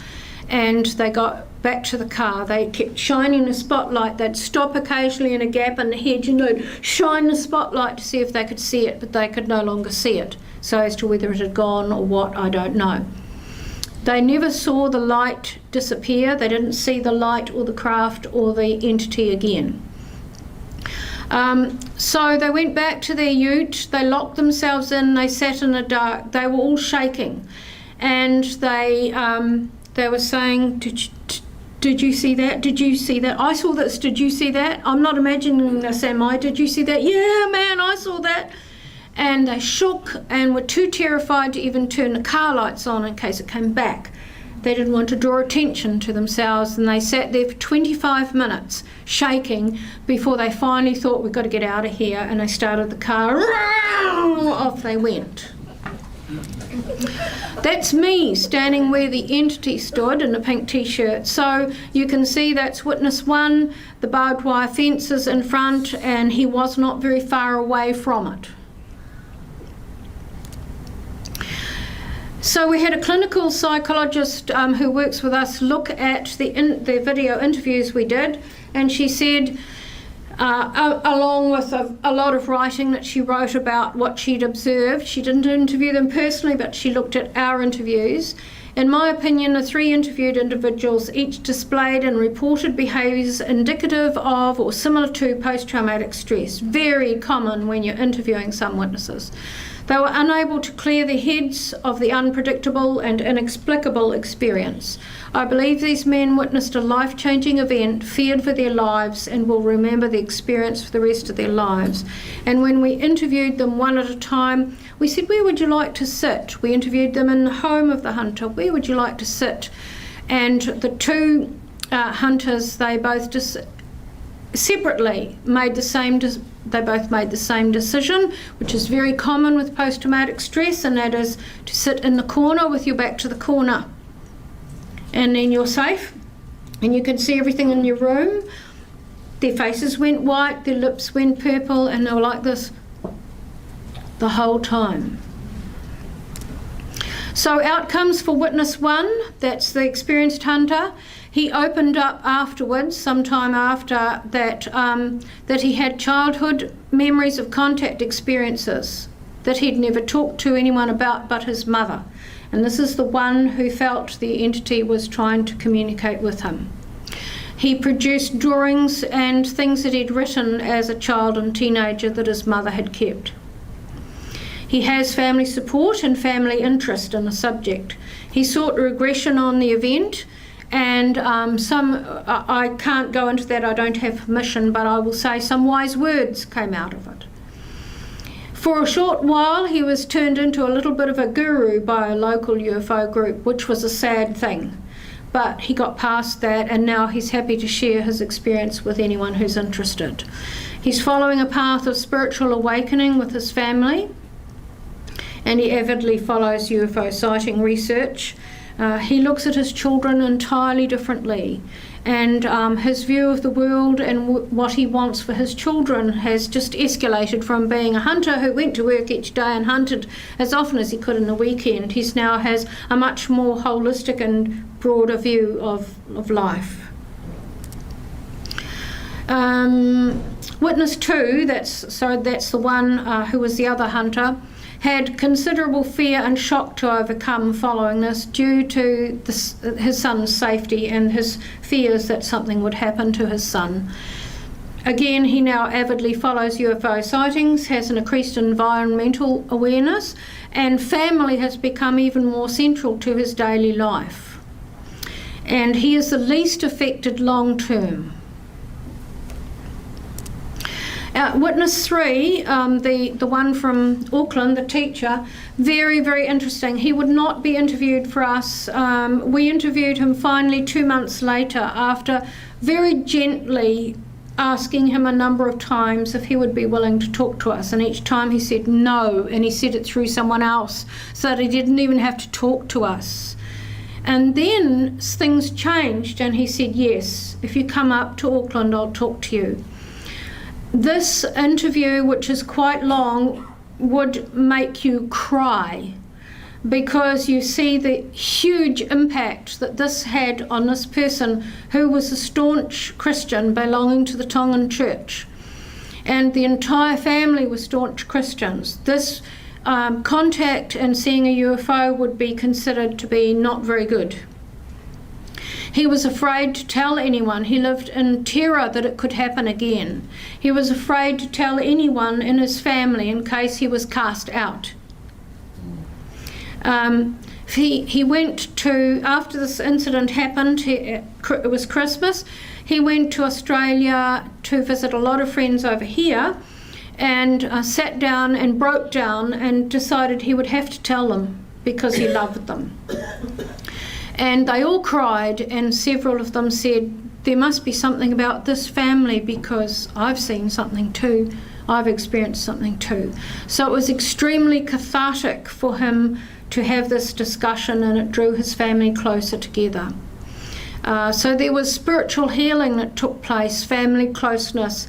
And they got back to the car. They kept shining the spotlight. They'd stop occasionally in a gap in the hedge and they'd shine the spotlight to see if they could see it, but they could no longer see it. So as to whether it had gone or what, I don't know. They never saw the light disappear. They didn't see the light or the craft or the entity again. So they went back to their ute. They locked themselves in. They sat in the dark. They were all shaking, and they were saying, "Did you see that? Did you see that? I saw this. Did you see that? I'm not imagining this, am I? Did you see that? Yeah, man, I saw that." And they shook and were too terrified to even turn the car lights on in case it came back. They didn't want to draw attention to themselves, and they sat there for 25 minutes shaking before they finally thought, "We've got to get out of here," and they started the car. Off they went. That's me standing where the entity stood in a pink t-shirt. So you can see that's witness one. The barbed wire fence is in front, and he was not very far away from it. So we had a clinical psychologist who works with us look at the video interviews we did, and she said, along with a lot of writing that she wrote about what she'd observed, she didn't interview them personally, but she looked at our interviews. In my opinion, the 3 interviewed individuals each displayed and reported behaviours indicative of or similar to post-traumatic stress, very common when you're interviewing some witnesses. They were unable to clear their heads of the unpredictable and inexplicable experience. I believe these men witnessed a life-changing event, feared for their lives, and will remember the experience for the rest of their lives. And when we interviewed them one at a time, we said, "Where would you like to sit?" We interviewed them in the home of the hunter. "Where would you like to sit?" And the 2 hunters, they both separately made the same decision, which is very common with post-traumatic stress, and that is to sit in the corner with your back to the corner. And then you're safe, and you can see everything in your room. Their faces went white, their lips went purple, and they were like this the whole time. So outcomes for witness 1, that's the experienced hunter. He opened up afterwards, sometime after that, that he had childhood memories of contact experiences that he'd never talked to anyone about but his mother. And this is the one who felt the entity was trying to communicate with him. He produced drawings and things that he'd written as a child and teenager that his mother had kept. He has family support and family interest in the subject. He sought regression on the event, and I can't go into that, I don't have permission, but I will say some wise words came out of it. For a short while, he was turned into a little bit of a guru by a local UFO group, which was a sad thing. But he got past that, and now he's happy to share his experience with anyone who's interested. He's following a path of spiritual awakening with his family, and he avidly follows UFO sighting research. He looks at his children entirely differently, and his view of the world and what he wants for his children has just escalated from being a hunter who went to work each day and hunted as often as he could in the weekend. He now has a much more holistic and broader view of life. Witness 2, that's the one who was the other hunter, had considerable fear and shock to overcome following this due to his son's safety and his fears that something would happen to his son. Again, he now avidly follows UFO sightings, has an increased environmental awareness, and family has become even more central to his daily life. And he is the least affected long term. Witness 3, the one from Auckland, the teacher, very, very interesting. He would not be interviewed for us. We interviewed him finally 2 months later after very gently asking him a number of times if he would be willing to talk to us. And each time he said no, and he said it through someone else so that he didn't even have to talk to us. And then things changed and he said, yes, if you come up to Auckland, I'll talk to you. This interview, which is quite long, would make you cry because you see the huge impact that this had on this person who was a staunch Christian belonging to the Tongan Church. And the entire family were staunch Christians. This contact and seeing a UFO would be considered to be not very good. He was afraid to tell anyone. He lived in terror that it could happen again. He was afraid to tell anyone in his family in case he was cast out. He went to, after this incident happened, it was Christmas, he went to Australia to visit a lot of friends over here and sat down and broke down and decided he would have to tell them because he loved them. And they all cried, and several of them said, there must be something about this family because I've seen something too. I've experienced something too. So it was extremely cathartic for him to have this discussion, and it drew his family closer together. So there was spiritual healing that took place, family closeness,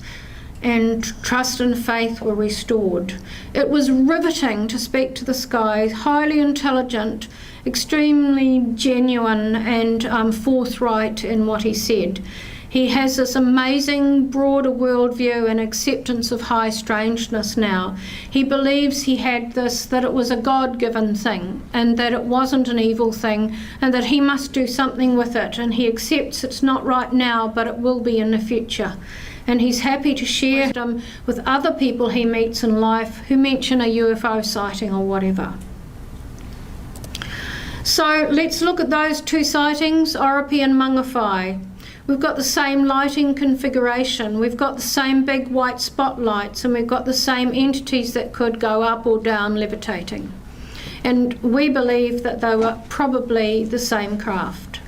and trust and faith were restored. It was riveting to speak to this guy, highly intelligent, extremely genuine and forthright in what he said. He has this amazing broader worldview and acceptance of high strangeness now. He believes he had this, that it was a God-given thing and that it wasn't an evil thing and that he must do something with it, and he accepts it's not right now but it will be in the future. And he's happy to share them with other people he meets in life who mention a UFO sighting or whatever. So let's look at those two sightings, Oropi and Mangawhai. We've got the same lighting configuration, we've got the same big white spotlights, and we've got the same entities that could go up or down levitating. And we believe that they were probably the same craft.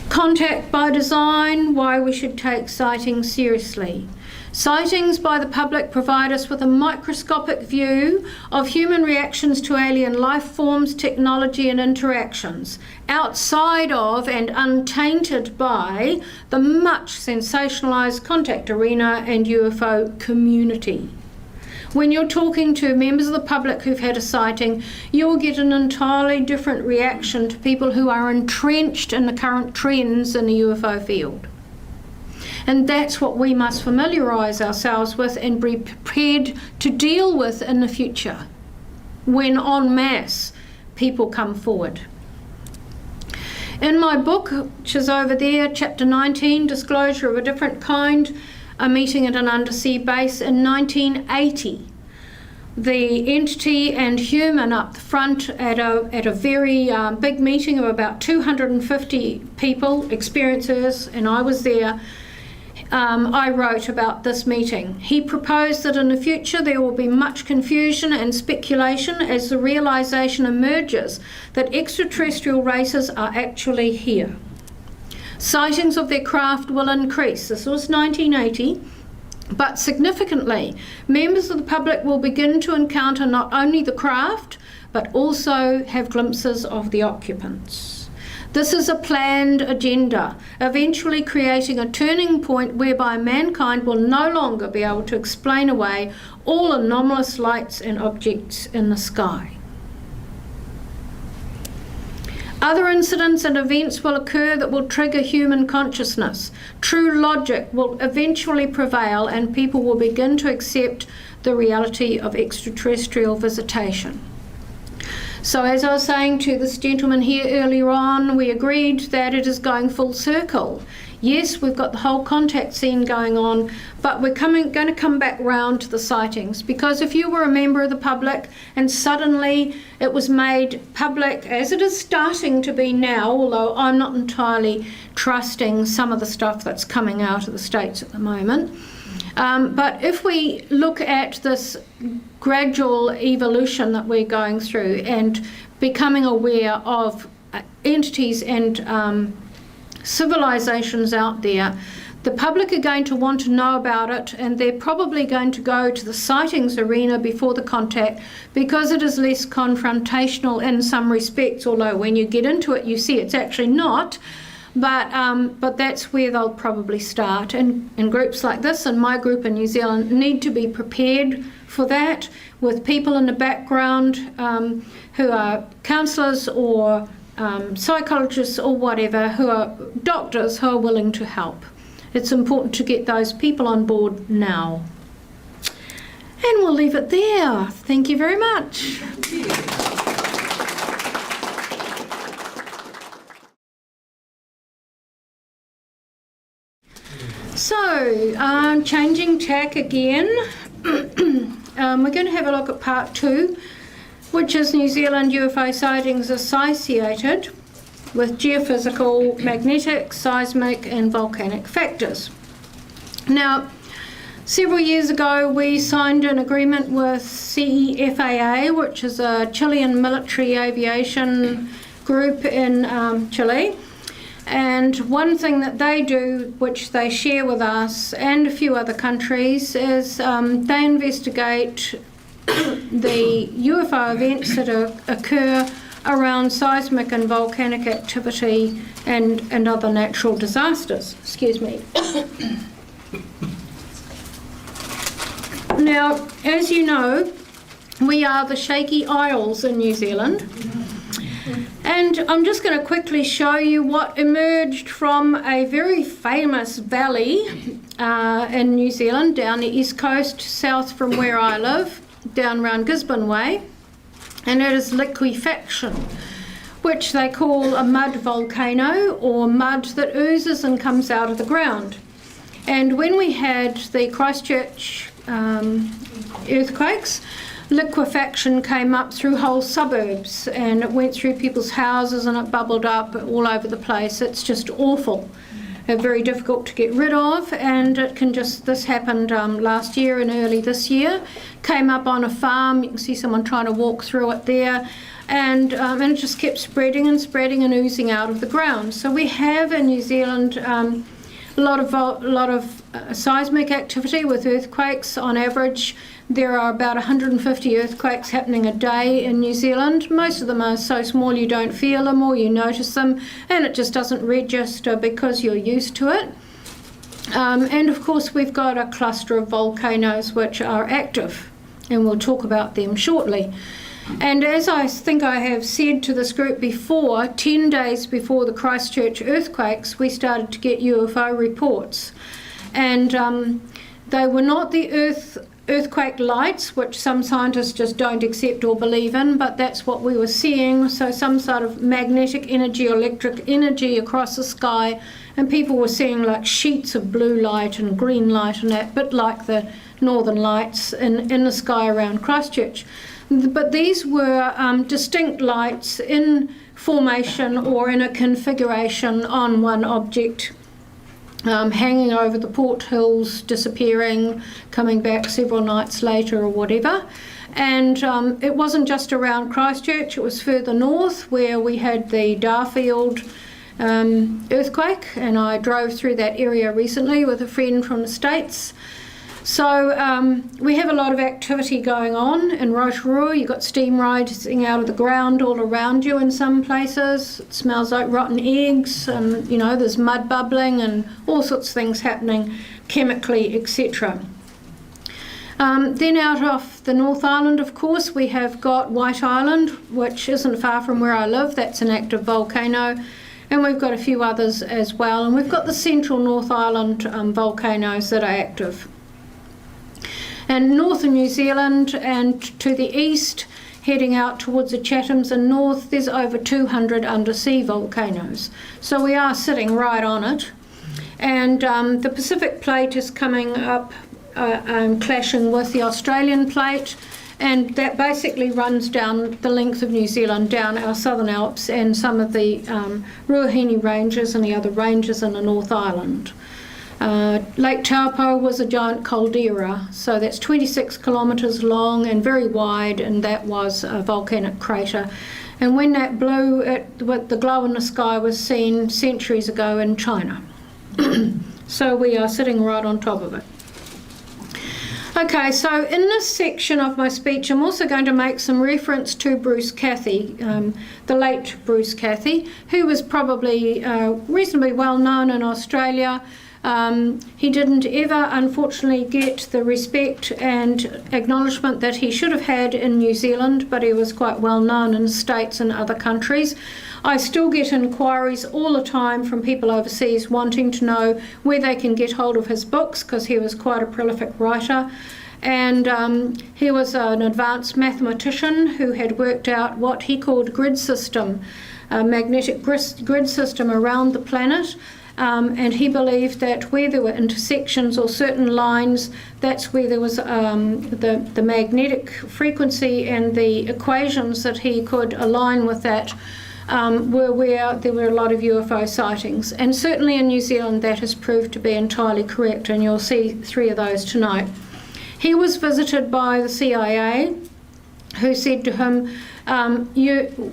Contact by design, why we should take sightings seriously. Sightings by the public provide us with a microscopic view of human reactions to alien life forms, technology and interactions, outside of and untainted by the much sensationalised contact arena and UFO community. When you're talking to members of the public who've had a sighting, you'll get an entirely different reaction to people who are entrenched in the current trends in the UFO field. And that's what we must familiarise ourselves with and be prepared to deal with in the future when en masse people come forward. In my book, which is over there, chapter 19, Disclosure of a Different Kind, a meeting at an undersea base in 1980. The entity and human up the front at a very big meeting of about 250 people, experiencers, and I was there. I wrote about this meeting. He proposed that in the future there will be much confusion and speculation as the realisation emerges that extraterrestrial races are actually here. Sightings of their craft will increase. This was 1980. But significantly, members of the public will begin to encounter not only the craft, but also have glimpses of the occupants. This is a planned agenda, eventually creating a turning point whereby mankind will no longer be able to explain away all anomalous lights and objects in the sky. Other incidents and events will occur that will trigger human consciousness. True logic will eventually prevail and people will begin to accept the reality of extraterrestrial visitation. So as I was saying to this gentleman here earlier on, we agreed that it is going full circle. Yes, we've got the whole contact scene going on, but we're going to come back round to the sightings, because if you were a member of the public and suddenly it was made public, as it is starting to be now, although I'm not entirely trusting some of the stuff that's coming out of the States at the moment, but if we look at this gradual evolution that we're going through and becoming aware of entities and civilizations out there, the public are going to want to know about it, and they're probably going to go to the sightings arena before the contact because it is less confrontational in some respects, although when you get into it you see it's actually not. But that's where they'll probably start. And groups like this and my group in New Zealand need to be prepared for that, with people in the background who are counsellors or psychologists or whatever, who are doctors who are willing to help. It's important to get those people on board now. And we'll leave it there. Thank you very much. So, changing tack again. We're going to have a look at part 2, which is New Zealand UFO sightings associated with geophysical, magnetic, seismic and volcanic factors. Now, several years ago we signed an agreement with CEFAA, which is a Chilean military aviation group in Chile. And one thing that they do, which they share with us and a few other countries, is they investigate the UFO events that occur around seismic and volcanic activity and other natural disasters. Excuse me. Now, as you know, we are the Shaky Isles in New Zealand. And I'm just going to quickly show you what emerged from a very famous valley in New Zealand, down the east coast, south from where I live, down around Gisborne Way. And it is liquefaction, which they call a mud volcano, or mud that oozes and comes out of the ground. And when we had the Christchurch earthquakes, liquefaction came up through whole suburbs, and it went through people's houses and it bubbled up all over the place. It's just awful. Very difficult to get rid of, and it can just, this happened last year and early this year. Came up on a farm, you can see someone trying to walk through it there, and it just kept spreading and spreading and oozing out of the ground. So we have in New Zealand a lot of seismic activity with earthquakes. On average, there are about 150 earthquakes happening a day in New Zealand. Most of them are so small you don't feel them or you notice them, and it just doesn't register because you're used to it. And of course we've got a cluster of volcanoes which are active, and we'll talk about them shortly. And as I think I have said to this group before, 10 days before the Christchurch earthquakes, we started to get UFO reports. And they were not the earthquake lights, which some scientists just don't accept or believe in, but that's what we were seeing. So some sort of magnetic energy, electric energy across the sky, and people were seeing like sheets of blue light and green light and that, bit like the northern lights in the sky around Christchurch. But these were distinct lights in formation or in a configuration on one object, hanging over the Port Hills, disappearing, coming back several nights later or whatever. And it wasn't just around Christchurch, it was further north where we had the Darfield earthquake, and I drove through that area recently with a friend from the States. So we have a lot of activity going on in Rotorua. You've got steam rising out of the ground all around you in some places. It smells like rotten eggs, and you know, there's mud bubbling and all sorts of things happening chemically, etc. Then out off the North Island, of course, we have got White Island, which isn't far from where I live. That's an active volcano. And we've got a few others as well. And we've got the central North Island volcanoes that are active. And northern New Zealand and to the east, heading out towards the Chathams and north, there's over 200 undersea volcanoes. So we are sitting right on it. And the Pacific Plate is coming up, clashing with the Australian Plate. And that basically runs down the length of New Zealand, down our Southern Alps and some of the Ruahine Ranges and the other ranges in the North Island. Lake Taupo was a giant caldera, so that's 26 kilometres long and very wide, and that was a volcanic crater. And when that blew, the glow in the sky was seen centuries ago in China. So we are sitting right on top of it. Okay, so in this section of my speech, I'm also going to make some reference to Bruce Cathy, the late Bruce Cathy, who was probably reasonably well known in Australia. He didn't ever, unfortunately, get the respect and acknowledgement that he should have had in New Zealand, but he was quite well known in the States and other countries. I still get inquiries all the time from people overseas wanting to know where they can get hold of his books, because he was quite a prolific writer. And he was an advanced mathematician who had worked out what he called grid system, a magnetic grid system around the planet. And he believed that where there were intersections or certain lines, that's where there was the magnetic frequency, and the equations that he could align with that were where there were a lot of UFO sightings. And certainly in New Zealand that has proved to be entirely correct, and you'll see 3 of those tonight. He was visited by the CIA, who said to him,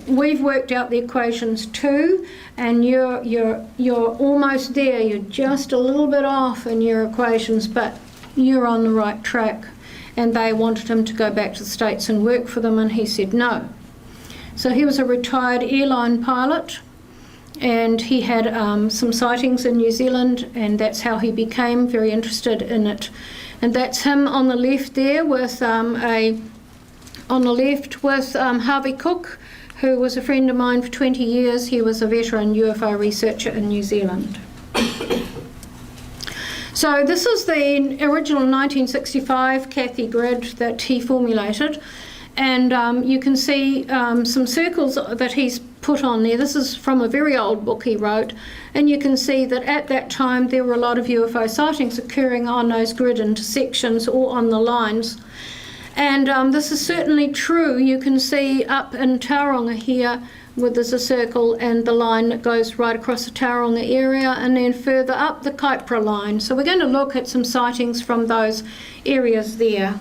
we've worked out the equations too, and you're almost there. You're just a little bit off in your equations, but you're on the right track. And they wanted him to go back to the States and work for them, and he said no. So he was a retired airline pilot, and he had some sightings in New Zealand, and that's how he became very interested in it. And that's him on the left there with Harvey Cook, who was a friend of mine for 20 years. He was a veteran UFO researcher in New Zealand. So this is the original 1965 Cathy grid that he formulated. And you can see some circles that he's put on there. This is from a very old book he wrote, and you can see that at that time there were a lot of UFO sightings occurring on those grid intersections or on the lines. And this is certainly true. You can see up in Tauranga here where there's a circle and the line that goes right across the Tauranga area, and then further up the Kaipara line. So we're going to look at some sightings from those areas there.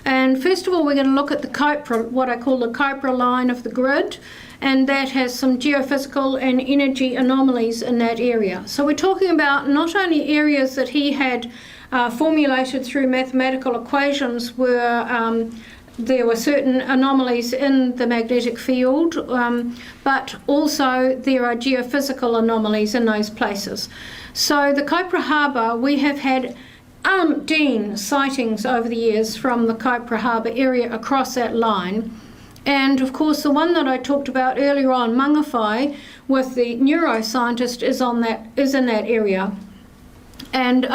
And first of all, we're going to look at the Kaipara, what I call the Kaipara line of the grid, and that has some geophysical and energy anomalies in that area. So we're talking about not only areas that he had formulated through mathematical equations where there were certain anomalies in the magnetic field, but also there are geophysical anomalies in those places. So the Kaipara Harbour, we have had umpteen sightings over the years from the Kaipara Harbour area across that line. And of course the one that I talked about earlier on, Mangawhai, with the neuroscientist is in that area. And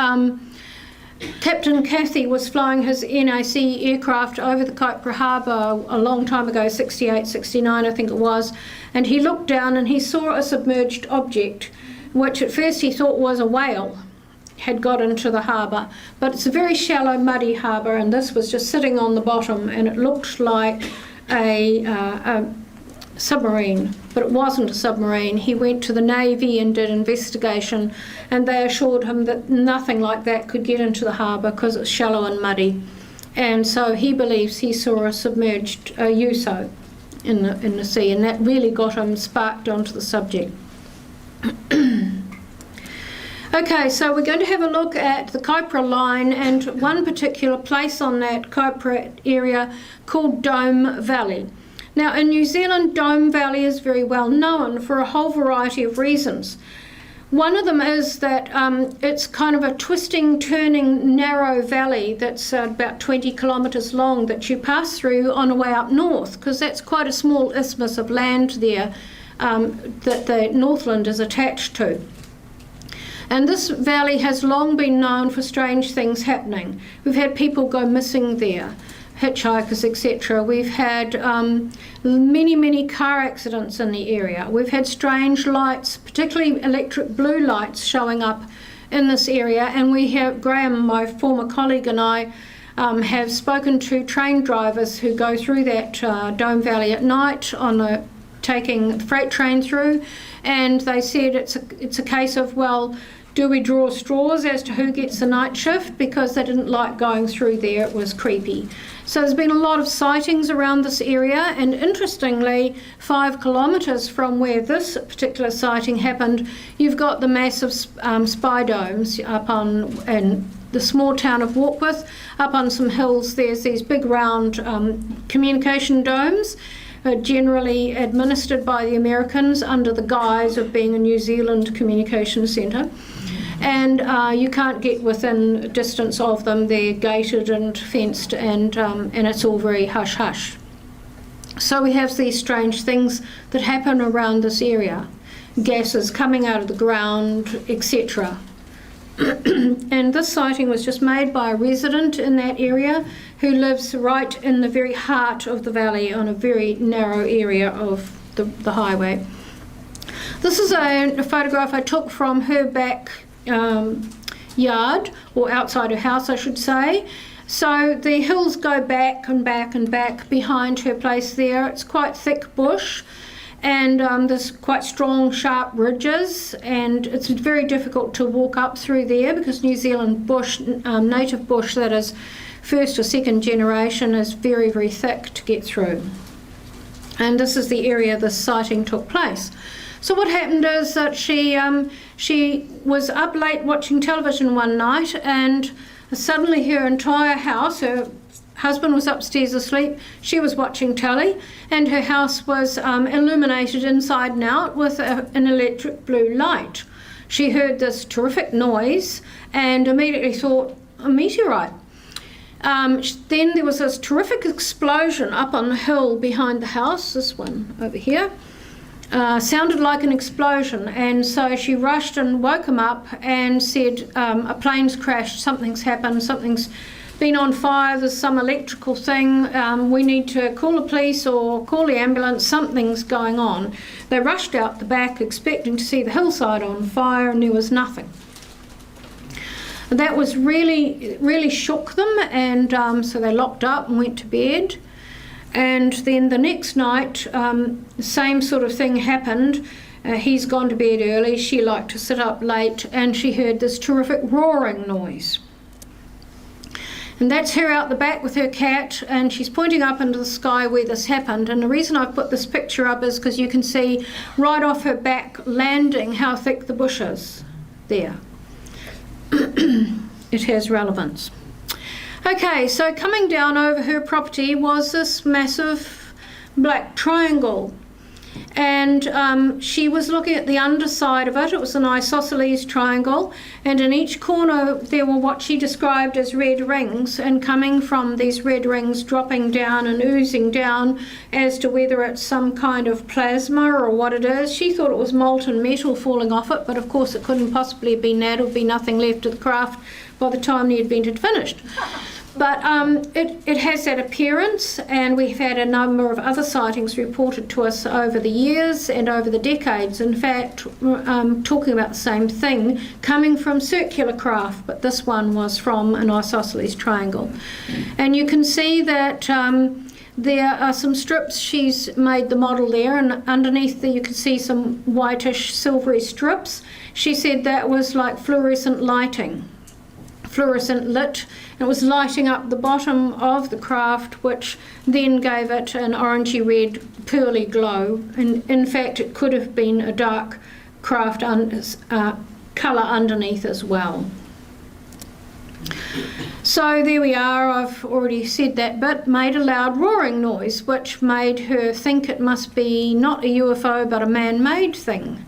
Captain Cathy was flying his NAC aircraft over the Kaipara Harbour a long time ago, 68, 69 I think it was, and he looked down and he saw a submerged object, which at first he thought was a whale had got into the harbour, but it's a very shallow muddy harbour, and this was just sitting on the bottom, and it looked like a submarine, but it wasn't a submarine. He went to the Navy and did investigation, and they assured him that nothing like that could get into the harbour because it's shallow and muddy. And so he believes he saw a submerged USO in the sea, and that really got him sparked onto the subject. Okay, so we're going to have a look at the Kaipara line and one particular place on that Kaipara area called Dome Valley. Now, in New Zealand, Dome Valley is very well known for a whole variety of reasons. One of them is that it's kind of a twisting, turning, narrow valley that's about 20 kilometres long that you pass through on the way up north, because that's quite a small isthmus of land there that the Northland is attached to. And this valley has long been known for strange things happening. We've had people go missing there, hitchhikers, etc. We've had many car accidents in the area. We've had strange lights, particularly electric blue lights, showing up in this area. And we have, Graham, my former colleague, and I have spoken to train drivers who go through that Dome Valley at night on taking the freight train through, and they said it's a case of, well, do we draw straws as to who gets the night shift, because they didn't like going through there, it was creepy. So there's been a lot of sightings around this area, and interestingly, 5 kilometres from where this particular sighting happened, you've got the massive spy domes up in the small town of Warkworth. Up on some hills there's these big round communication domes, generally administered by the Americans under the guise of being a New Zealand communication centre. And you can't get within distance of them. They're gated and fenced, and it's all very hush-hush. So we have these strange things that happen around this area. Gases coming out of the ground, etc. And this sighting was just made by a resident in that area who lives right in the very heart of the valley on a very narrow area of the highway. This is a photograph I took from her back yard, or outside her house I should say. So the hills go back and back and back behind her place there. It's quite thick bush, and there's quite strong sharp ridges, and it's very difficult to walk up through there because New Zealand bush, native bush that is first or second generation, is very thick to get through. And this is the area this sighting took place. So what happened is that she was up late watching television one night, and suddenly her entire house, her husband was upstairs asleep, she was watching telly, and her house was illuminated inside and out with an electric blue light. She heard this terrific noise and immediately thought, a meteorite. Then there was this terrific explosion up on the hill behind the house, this one over here. Sounded like an explosion, and so she rushed and woke him up and said, a plane's crashed, something's happened, something's been on fire, there's some electrical thing, we need to call the police or call the ambulance, something's going on. They rushed out the back expecting to see the hillside on fire, and there was nothing. That was really shook them, and so they locked up and went to bed. And then the next night, the same sort of thing happened. He's gone to bed early, she liked to sit up late, and she heard this terrific roaring noise. And that's her out the back with her cat, and she's pointing up into the sky where this happened. And the reason I've put this picture up is because you can see right off her back landing how thick the bush is there. It has relevance. Okay, so coming down over her property was this massive black triangle, and she was looking at the underside of it. It was an isosceles triangle, and in each corner there were what she described as red rings, and coming from these red rings dropping down and oozing down as to whether it's some kind of plasma or what it is. She thought it was molten metal falling off it, but of course it couldn't possibly have been that. There would be nothing left of the craft by the time the event had finished. But it has that appearance, and we've had a number of other sightings reported to us over the years and over the decades. In fact, talking about the same thing, coming from circular craft, but this one was from an isosceles triangle. And you can see that there are some strips. She's made the model there, and underneath there you can see some whitish silvery strips. She said that was like fluorescent lighting. Fluorescent lit. It was lighting up the bottom of the craft, which then gave it an orangey red pearly glow. And in fact it could have been a dark craft colour underneath as well. So there we are, I've already said that bit, made a loud roaring noise, which made her think it must be not a UFO but a man-made thing.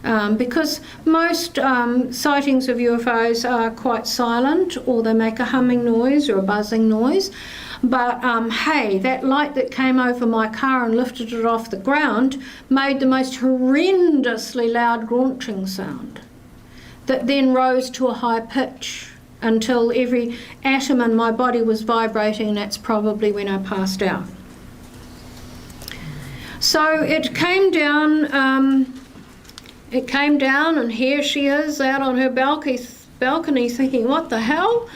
Because most sightings of UFOs are quite silent, or they make a humming noise or a buzzing noise. But hey, that light that came over my car and lifted it off the ground made the most horrendously loud grunting sound that then rose to a high pitch until every atom in my body was vibrating, and that's probably when I passed out. So it came down, and here she is out on her balcony thinking, what the hell?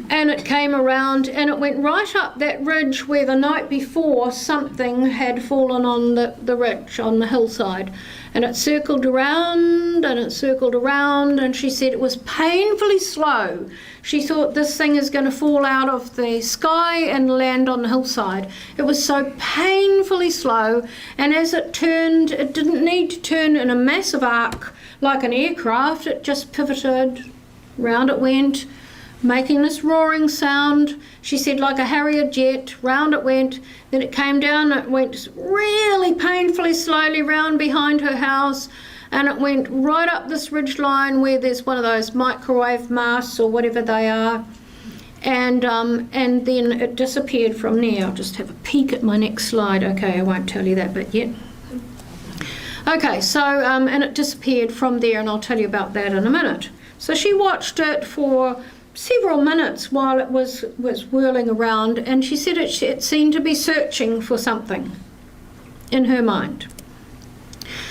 And it came around and it went right up that ridge where the night before something had fallen on the ridge, on the hillside. And it circled around and it circled around, and she said it was painfully slow. She thought this thing is going to fall out of the sky and land on the hillside. It was so painfully slow, and as it turned, it didn't need to turn in a massive arc like an aircraft. It just pivoted, round it went, making this roaring sound. She said like a Harrier jet, round it went, then it came down, it went really painfully slowly round behind her house, and it went right up this ridge line where there's one of those microwave masts or whatever they are, and then it disappeared from there. I'll just have a peek at my next slide. Okay, I won't tell you that bit yet. Okay, so, and it disappeared from there, and I'll tell you about that in a minute. So she watched it for several minutes while it was whirling around, and she said it seemed to be searching for something in her mind.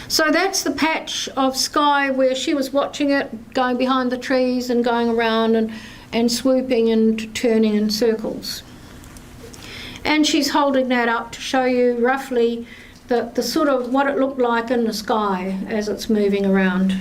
So that's the patch of sky where she was watching it, going behind the trees and going around and swooping and turning in circles. And she's holding that up to show you roughly the sort of what it looked like in the sky as it's moving around.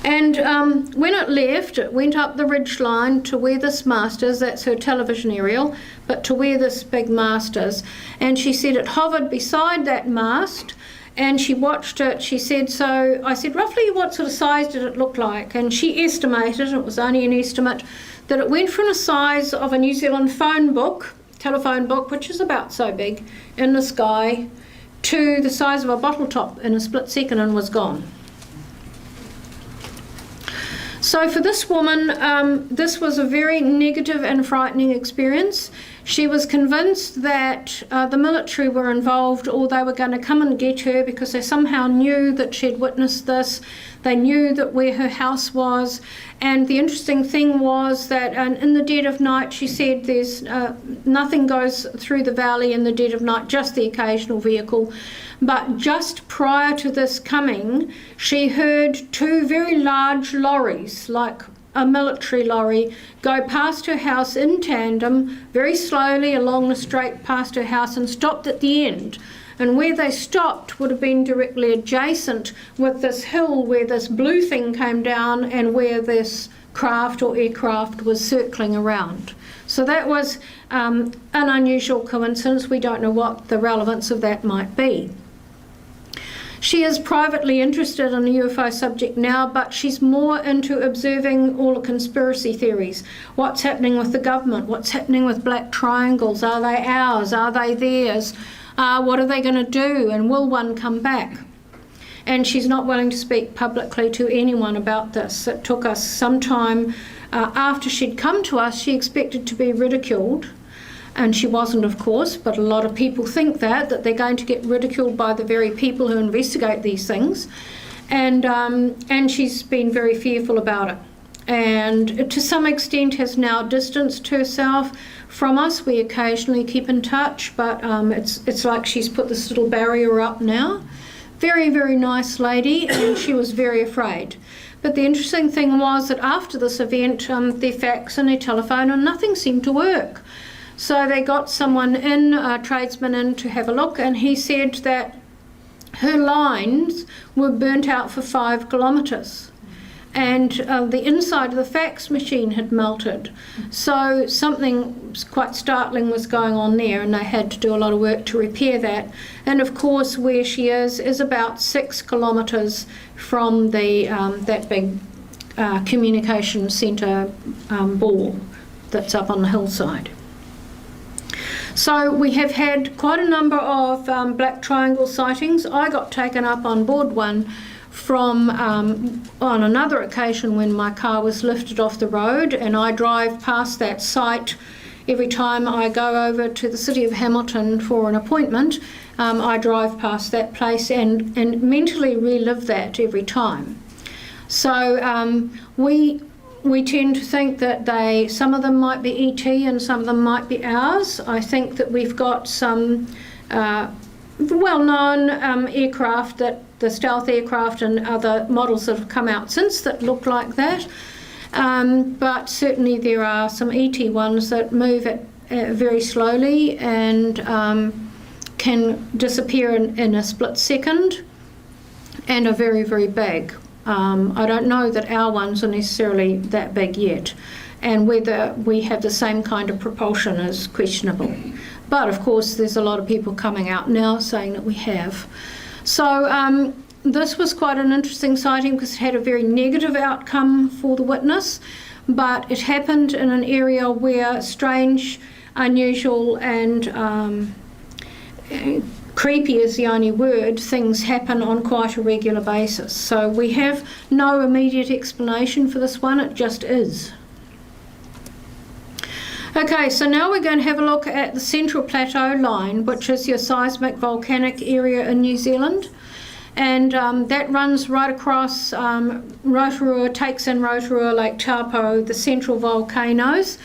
And when it left, it went up the ridge line to where this mast is. That's her television aerial, but to where this big mast is. And she said it hovered beside that mast, and she watched it. She said, so I said, roughly what sort of size did it look like? And she estimated, it was only an estimate, that it went from the size of a New Zealand telephone book, which is about so big, in the sky, to the size of a bottle top in a split second, and was gone. So for this woman, this was a very negative and frightening experience. She was convinced that the military were involved, or they were going to come and get her because they somehow knew that she'd witnessed this. They knew that where her house was. And the interesting thing was that in the dead of night, she said there's nothing goes through the valley in the dead of night, just the occasional vehicle. But just prior to this coming, she heard two very large lorries, like a military lorry, go past her house in tandem, very slowly along the straight past her house, and stopped at the end. And where they stopped would have been directly adjacent with this hill where this blue thing came down and where this craft or aircraft was circling around. So that was an unusual coincidence. We don't know what the relevance of that might be. She is privately interested in the UFO subject now, but she's more into observing all the conspiracy theories. What's happening with the government? What's happening with black triangles? Are they ours? Are they theirs? What are they going to do? And will one come back? And she's not willing to speak publicly to anyone about this. It took us some time. After she'd come to us, she expected to be ridiculed. And she wasn't, of course, but a lot of people think that they're going to get ridiculed by the very people who investigate these things. And she's been very fearful about it. And to some extent has now distanced herself from us. We occasionally keep in touch, but it's like she's put this little barrier up now. Very, very nice lady, and she was very afraid. But the interesting thing was that after this event, their fax and their telephone and nothing seemed to work. So they got someone in, a tradesman in, to have a look, and he said that her lines were burnt out for 5 kilometres. and the inside of the fax machine had melted. So something quite startling was going on there, and they had to do a lot of work to repair that. And of course, where she is about 6 kilometres from the that big communication centre ball that's up on the hillside. So we have had quite a number of black triangle sightings. I got taken up on board one from on another occasion when my car was lifted off the road, and I drive past that site every time I go over to the City of Hamilton for an appointment. I drive past that place and mentally relive that every time. So we tend to think that some of them might be ET and some of them might be ours. I think that we've got some well-known aircraft, that the stealth aircraft and other models that have come out since that look like that. But certainly there are some ET ones that move very slowly and can disappear in a split second and are very, very big. I don't know that our ones are necessarily that big yet, and whether we have the same kind of propulsion is questionable. But of course there's a lot of people coming out now saying that we have. So this was quite an interesting sighting because it had a very negative outcome for the witness, but it happened in an area where strange, unusual and creepy is the only word, things happen on quite a regular basis. So we have no immediate explanation for this one, it just is. Okay, so now we're going to have a look at the Central Plateau line, which is your seismic volcanic area in New Zealand. And that runs right across Rotorua, takes in Rotorua, Lake Taupo, the central volcanoes,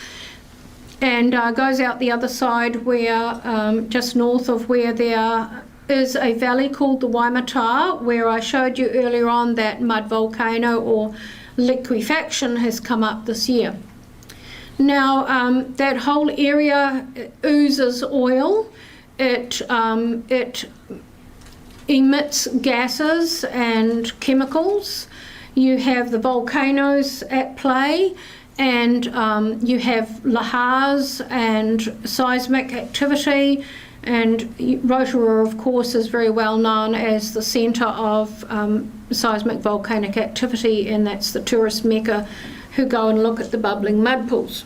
and goes out the other side where, just north of where there is a valley called the Waimata, where I showed you earlier on that mud volcano or liquefaction has come up this year. Now, that whole area oozes oil. It emits gases and chemicals. You have the volcanoes at play, and you have lahars and seismic activity, and Rotorua, of course, is very well known as the centre of seismic volcanic activity, and that's the tourist mecca who go and look at the bubbling mud pools.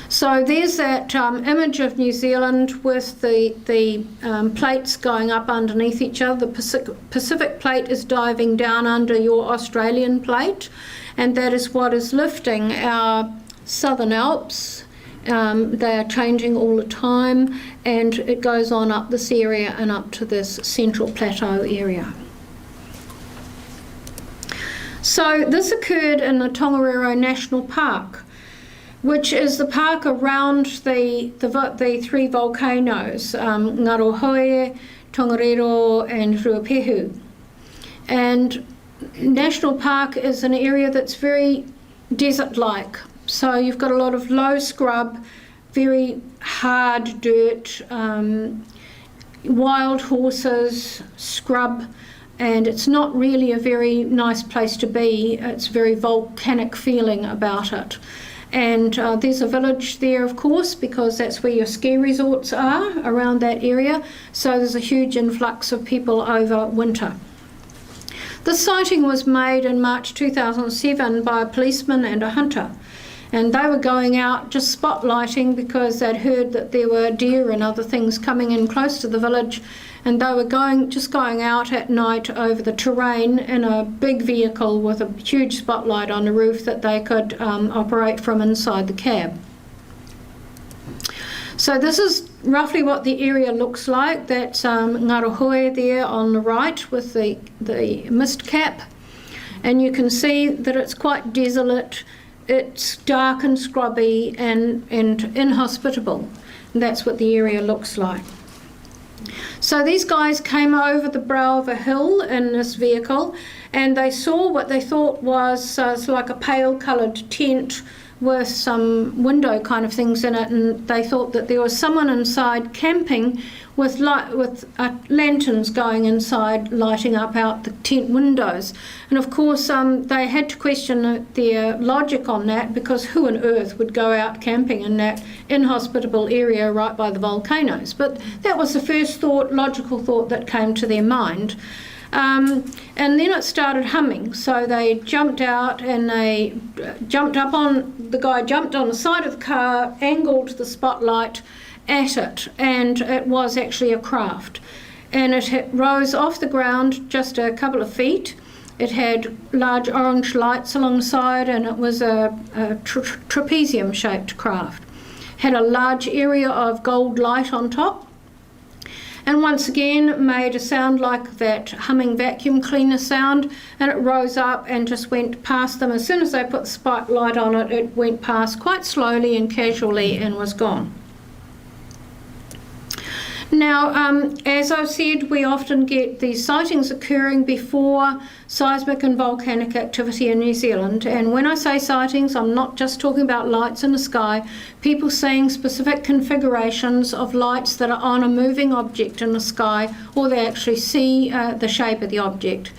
So there's that image of New Zealand with the plates going up underneath each other. The Pacific plate is diving down under your Australian plate, and that is what is lifting our Southern Alps. They are changing all the time, and it goes on up this area and up to this Central Plateau area. So this occurred in the Tongariro National Park, which is the park around the three volcanoes, Ngarohoi, Tongariro and Ruapehu. And National Park is an area that's very desert-like. So you've got a lot of low scrub, very hard dirt, wild horses, scrub, and it's not really a very nice place to be. It's very volcanic feeling about it. And there's a village there, of course, because that's where your ski resorts are around that area. So there's a huge influx of people over winter. The sighting was made in March 2007 by a policeman and a hunter. And they were going out just spotlighting because they'd heard that there were deer and other things coming in close to the village. And they were just going out at night over the terrain in a big vehicle with a huge spotlight on the roof that they could operate from inside the cab. So this is roughly what the area looks like. That's Ngarohoi there on the right with the mist cap. And you can see that it's quite desolate. It's dark and scrubby and inhospitable. And that's what the area looks like. So these guys came over the brow of a hill in this vehicle, and they saw what they thought was like a pale coloured tent with some window kind of things in it, and they thought that there was someone inside camping with lanterns going inside, lighting up out the tent windows. And of course, they had to question their logic on that, because who on earth would go out camping in that inhospitable area right by the volcanoes? But that was the first logical thought that came to their mind. And then it started humming, so they jumped out and the guy jumped on the side of the car, angled the spotlight at it, and it was actually a craft. And it rose off the ground just a couple of feet. It had large orange lights alongside, and it was a trapezium-shaped craft. Had a large area of gold light on top, and once again made a sound like that humming vacuum cleaner sound, and it rose up and just went past them. As soon as they put the spotlight on it, it went past quite slowly and casually and was gone. Now, as I've said, we often get these sightings occurring before seismic and volcanic activity in New Zealand. And when I say sightings, I'm not just talking about lights in the sky, people seeing specific configurations of lights that are on a moving object in the sky, or they actually see the shape of the object.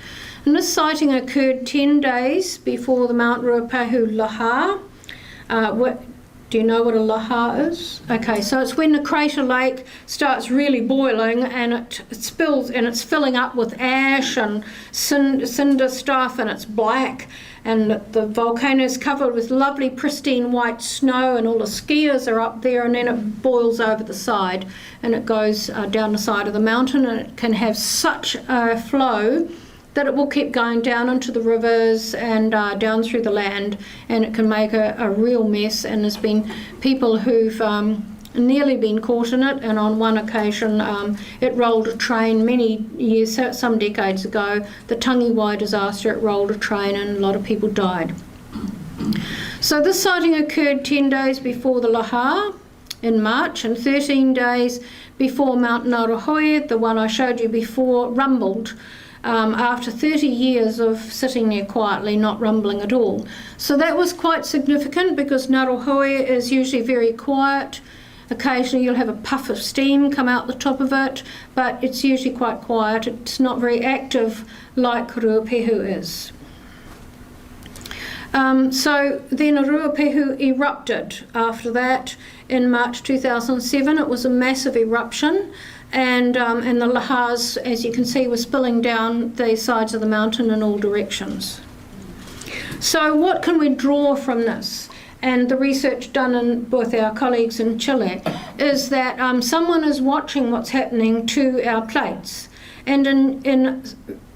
And this sighting occurred 10 days before the Mount Ruapehu Laha. Do you know what a laha is? Okay, so it's when the crater lake starts really boiling and it spills, and it's filling up with ash and cinder stuff, and it's black, and the volcano is covered with lovely pristine white snow, and all the skiers are up there, and then it boils over the side and it goes down the side of the mountain, and it can have such a flow that it will keep going down into the rivers and down through the land, and it can make a real mess. And there's been people who've nearly been caught in it, and on one occasion it rolled a train many years, some decades ago, the Tangiwai disaster. It rolled a train and a lot of people died. So this sighting occurred 10 days before the Laha in March, and 13 days before Mount Ngauruhoe, the one I showed you before, rumbled. After 30 years of sitting there quietly, not rumbling at all. So that was quite significant, because Ngauruhoe is usually very quiet. Occasionally you'll have a puff of steam come out the top of it, but it's usually quite quiet. It's not very active like Ruapehu is. So then Ruapehu erupted after that in March 2007. It was a massive eruption. And the lahars, as you can see, were spilling down the sides of the mountain in all directions. So what can we draw from this? And the research done with our colleagues in Chile is that someone is watching what's happening to our plates. And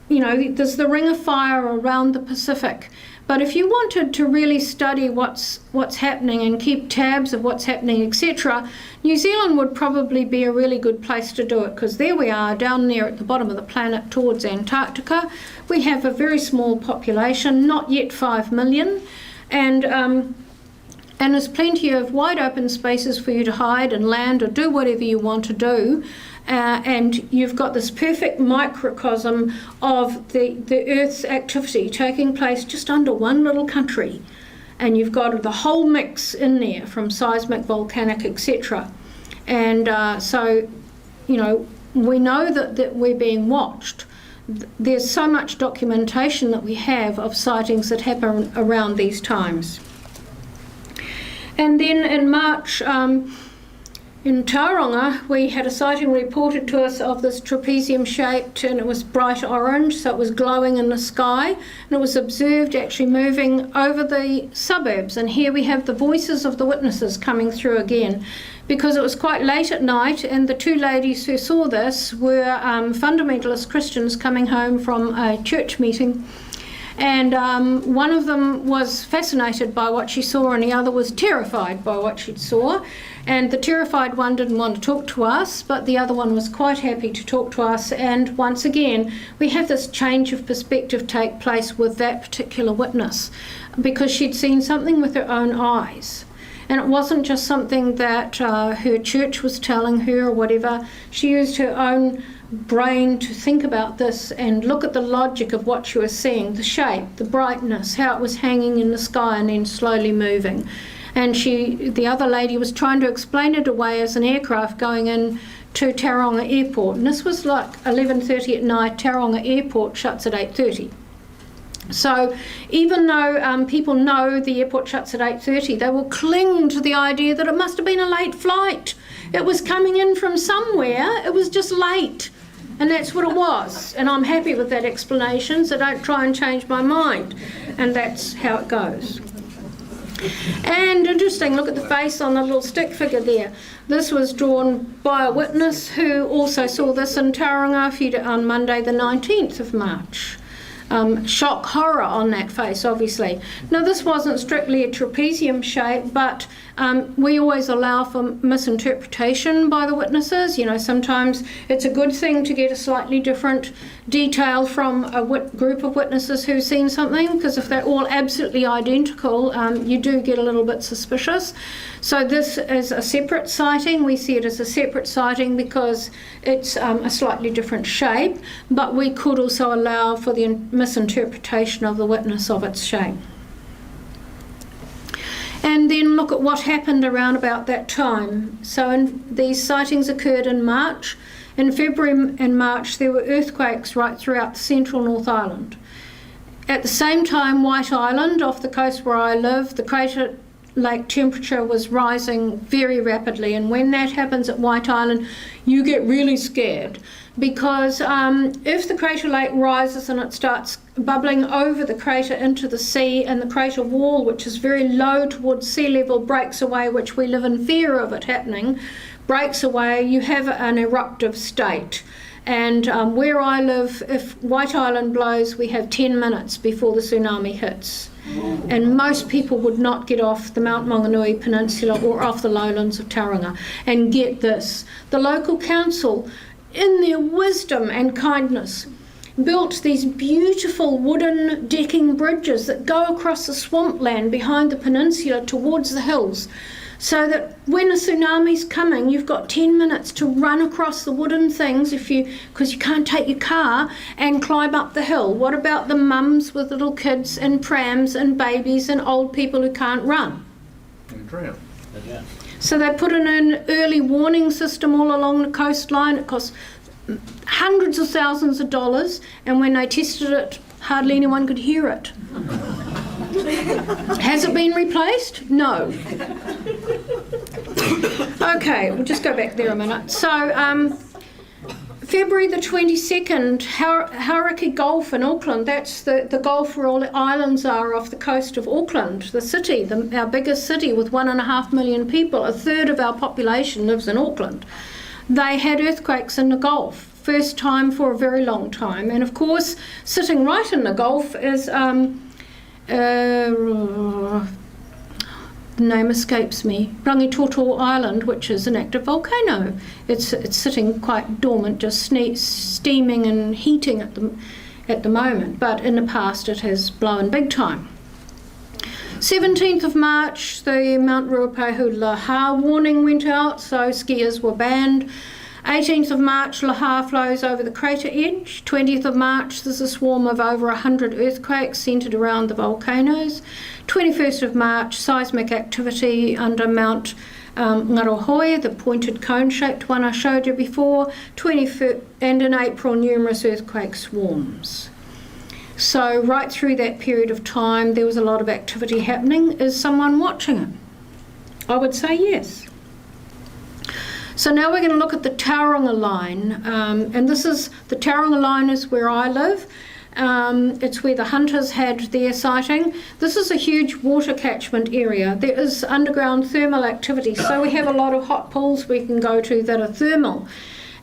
there's the Ring of Fire around the Pacific. But if you wanted to really study what's happening and keep tabs of what's happening, etc., New Zealand would probably be a really good place to do it, because there we are down there at the bottom of the planet towards Antarctica. We have a very small population, not yet 5 million, and there's plenty of wide open spaces for you to hide and land or do whatever you want to do. And you've got this perfect microcosm of the Earth's activity taking place just under one little country. And you've got the whole mix in there, from seismic, volcanic, etc. And so, we know that we're being watched. There's so much documentation that we have of sightings that happen around these times. And then in March, in Tauranga, we had a sighting reported to us of this trapezium-shaped, and it was bright orange, so it was glowing in the sky, and it was observed actually moving over the suburbs. And here we have the voices of the witnesses coming through again, because it was quite late at night, and the two ladies who saw this were fundamentalist Christians coming home from a church meeting. And one of them was fascinated by what she saw, and the other was terrified by what she saw. And the terrified one didn't want to talk to us, but the other one was quite happy to talk to us. And once again, we have this change of perspective take place with that particular witness, because she'd seen something with her own eyes. And it wasn't just something that her church was telling her or whatever. She used her own brain to think about this and look at the logic of what she was seeing, the shape, the brightness, how it was hanging in the sky and then slowly moving. And the other lady was trying to explain it away as an aircraft going in to Tauranga Airport. And this was like 11:30 at night. Tauranga Airport shuts at 8:30. So even though people know the airport shuts at 8:30, they will cling to the idea that it must have been a late flight. It was coming in from somewhere, it was just late. And that's what it was. And I'm happy with that explanation, so don't try and change my mind. And that's how it goes. And interesting, look at the face on the little stick figure there. This was drawn by a witness who also saw this in Tauranga on Monday the 19th of March. Shock, horror on that face, obviously. Now, this wasn't strictly a trapezium shape, but we always allow for misinterpretation by the witnesses. You know, sometimes it's a good thing to get a slightly different detail from a group of witnesses who've seen something, because if they're all absolutely identical, you do get a little bit suspicious. So this is a separate sighting. We see it as a separate sighting because it's a slightly different shape, but we could also allow for the misinterpretation of the witness of its shape. And then look at what happened around about that time. So these sightings occurred in March. In February and March, there were earthquakes right throughout the central North Island. At the same time, White Island, off the coast where I live, the crater lake temperature was rising very rapidly. And when that happens at White Island, you get really scared, because if the crater lake rises and it starts bubbling over the crater into the sea, and the crater wall, which is very low towards sea level, breaks away, which we live in fear of it happening, breaks away, you have an eruptive state. And where I live, if White Island blows, we have 10 minutes before the tsunami hits. And most people would not get off the Mount Maunganui Peninsula or off the lowlands of Tauranga. And get this, the local council, in their wisdom and kindness, built these beautiful wooden decking bridges that go across the swampland behind the peninsula towards the hills, so that when a tsunami's coming, you've got 10 minutes to run across the wooden things because you can't take your car, and climb up the hill. What about the mums with little kids and prams and babies and old people who can't run? And drown. Yeah. So they put in an early warning system all along the coastline. It cost hundreds of thousands of dollars, and when they tested it, hardly anyone could hear it. Has it been replaced? No. Okay, we'll just go back there a minute. So, February the 22nd, Hauraki Gulf in Auckland. That's the gulf where all the islands are off the coast of Auckland, the city, our biggest city with 1.5 million people. A third of our population lives in Auckland. They had earthquakes in the Gulf, first time for a very long time. And of course, sitting right in the Gulf is, the name escapes me, Rangitoto Island, which is an active volcano. It's sitting quite dormant, just steaming and heating at the moment, but in the past it has blown big time. 17th of March, the Mount Ruapehu Laha warning went out, so skiers were banned. 18th of March, Laha flows over the crater edge. 20th of March, there's a swarm of over 100 earthquakes centred around the volcanoes. 21st of March, seismic activity under Mount Ngarohoi, the pointed cone-shaped one I showed you before. And in April, numerous earthquake swarms. So right through that period of time, there was a lot of activity happening. Is someone watching it? I would say yes. So now we're going to look at the Tauranga line, and this is, the Tauranga line is where I live. It's where the hunters had their sighting. This is a huge water catchment area. There is underground thermal activity, so we have a lot of hot pools we can go to that are thermal.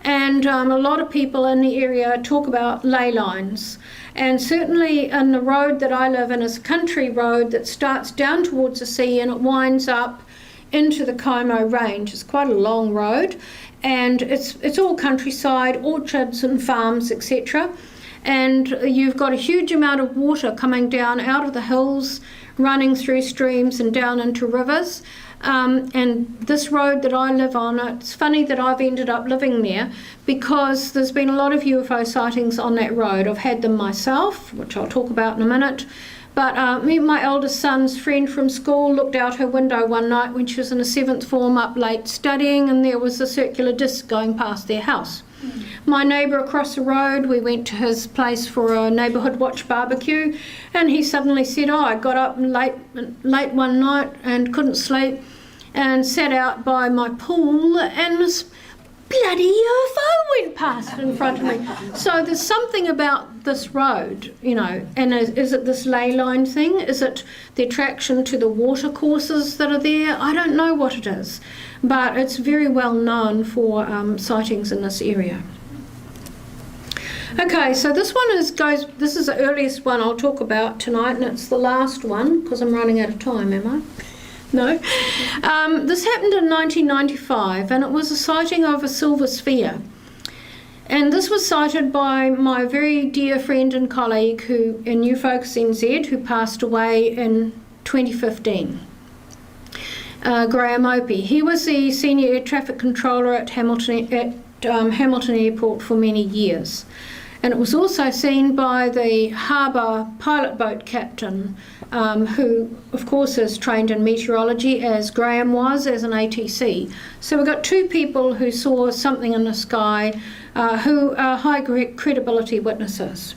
And a lot of people in the area talk about ley lines. And certainly in the road that I live in is a country road that starts down towards the sea and it winds up into the Kaimo Range. It's quite a long road, and it's all countryside, orchards and farms, etc. And you've got a huge amount of water coming down out of the hills, running through streams and down into rivers. And this road that I live on, it's funny that I've ended up living there because there's been a lot of UFO sightings on that road. I've had them myself, which I'll talk about in a minute. But me and my eldest son's friend from school looked out her window one night when she was in the 7th form up late studying, and there was a circular disc going past their house. My neighbour across the road, we went to his place for a neighbourhood watch barbecue, and he suddenly said, I got up late one night and couldn't sleep and sat out by my pool, and this bloody UFO went past in front of me. So there's something about this road, and is it this ley line thing? Is it the attraction to the water courses that are there? I don't know what it is, but it's very well known for sightings in this area. Okay, so this one is the earliest one I'll talk about tonight, and it's the last one because I'm running out of time, am I? No. This happened in 1995, and it was a sighting of a silver sphere. And this was sighted by my very dear friend and colleague in UFocus NZ, who passed away in 2015. Graham Opie. He was the senior air traffic controller at Hamilton Airport for many years. And it was also seen by the harbour pilot boat captain, who of course is trained in meteorology, as Graham was as an ATC. So we've got two people who saw something in the sky who are high credibility witnesses.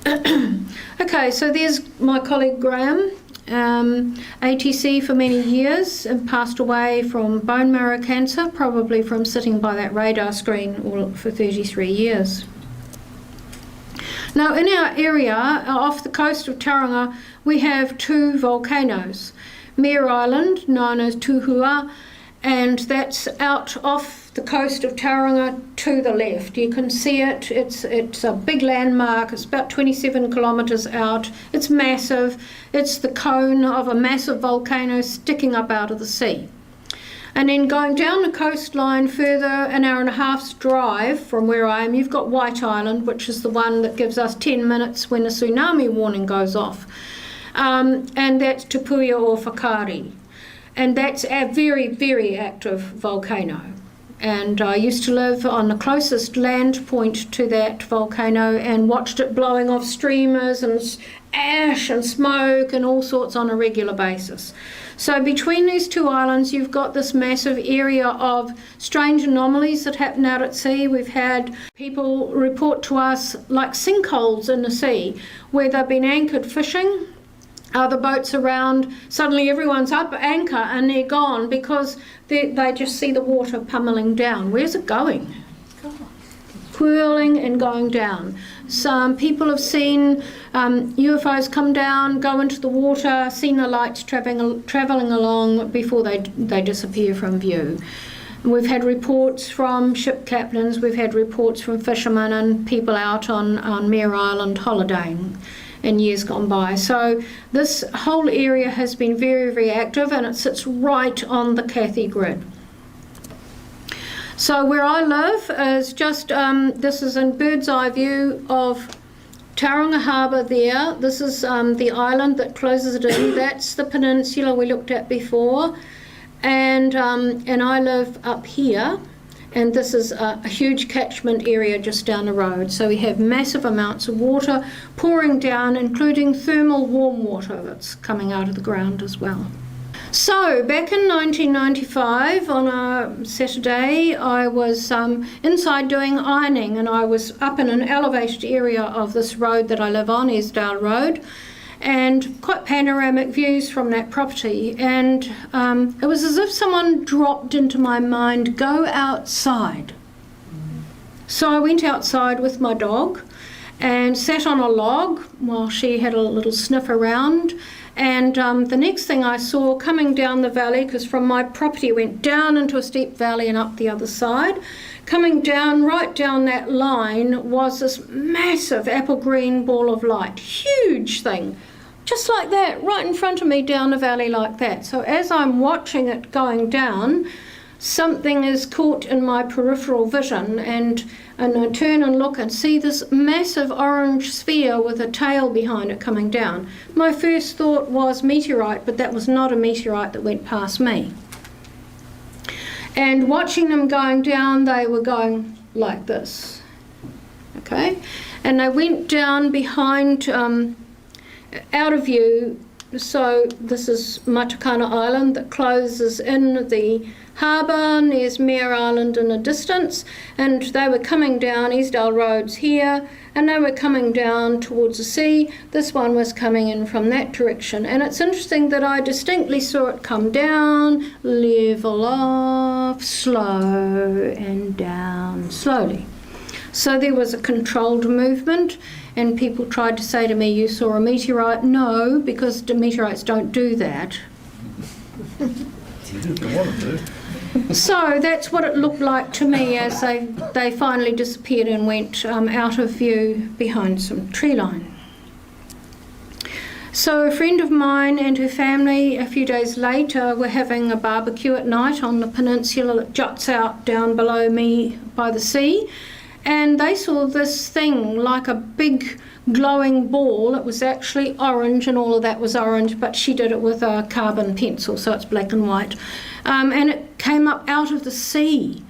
Okay, so there's my colleague Graham, ATC for many years, and passed away from bone marrow cancer, probably from sitting by that radar screen for 33 years. Now, in our area, off the coast of Tauranga, we have two volcanoes. Mare Island, known as Tuhua, and that's out off the coast of Tauranga to the left. You can see it. It's a big landmark. It's about 27 kilometres out. It's massive. It's the cone of a massive volcano sticking up out of the sea. And then going down the coastline further, an hour and a half's drive from where I am, you've got White Island, which is the one that gives us 10 minutes when a tsunami warning goes off. And that's Tupuia or Whakaari. And that's a very, very active volcano. And I used to live on the closest land point to that volcano and watched it blowing off streamers and ash and smoke and all sorts on a regular basis. So between these two islands, you've got this massive area of strange anomalies that happen out at sea. We've had people report to us like sinkholes in the sea where they've been anchored fishing. Other boats around, suddenly everyone's up anchor and they're gone because they just see the water pummeling down. Where's it going? Whirling and going down. Some people have seen UFOs come down, go into the water, seen the lights travelling along before they disappear from view. We've had reports from ship captains, we've had reports from fishermen and people out on Mare Island holidaying in years gone by. So this whole area has been very, very active, and it sits right on the Cathy grid. So where I live is just, this is in bird's eye view of Tauranga Harbour there. This is the island that closes it in. That's the peninsula we looked at before. And I live up here. And this is a huge catchment area just down the road. So we have massive amounts of water pouring down, including thermal warm water that's coming out of the ground as well. So back in 1995, on a Saturday, I was inside doing ironing, and I was up in an elevated area of this road that I live on, Esdale Road, and quite panoramic views from that property. And it was as if someone dropped into my mind, go outside. So I went outside with my dog and sat on a log while she had a little sniff around. And the next thing I saw coming down the valley, because from my property went down into a steep valley and up the other side, coming down, right down that line, was this massive apple green ball of light, huge thing, just like that, right in front of me down the valley like that. So as I'm watching it going down, something is caught in my peripheral vision, and I turn and look and see this massive orange sphere with a tail behind it coming down. My first thought was meteorite, but that was not a meteorite that went past me. And watching them going down, they were going like this, okay? And they went down behind out of view. So this is Matakana Island that closes in the harbour. There's Mare Island in the distance, and they were coming down Easdale Road's here, and they were coming down towards the sea. This one was coming in from that direction, and it's interesting that I distinctly saw it come down, level off, slow, and down slowly. So there was a controlled movement, and people tried to say to me, you saw a meteorite? No, because the meteorites don't do that. So that's what it looked like to me as they finally disappeared and went out of view behind some tree line. So a friend of mine and her family a few days later were having a barbecue at night on the peninsula that juts out down below me by the sea. And they saw this thing like a big glowing ball. It was actually orange, and all of that was orange, but she did it with a carbon pencil, so it's black and white. And it came up out of the sea,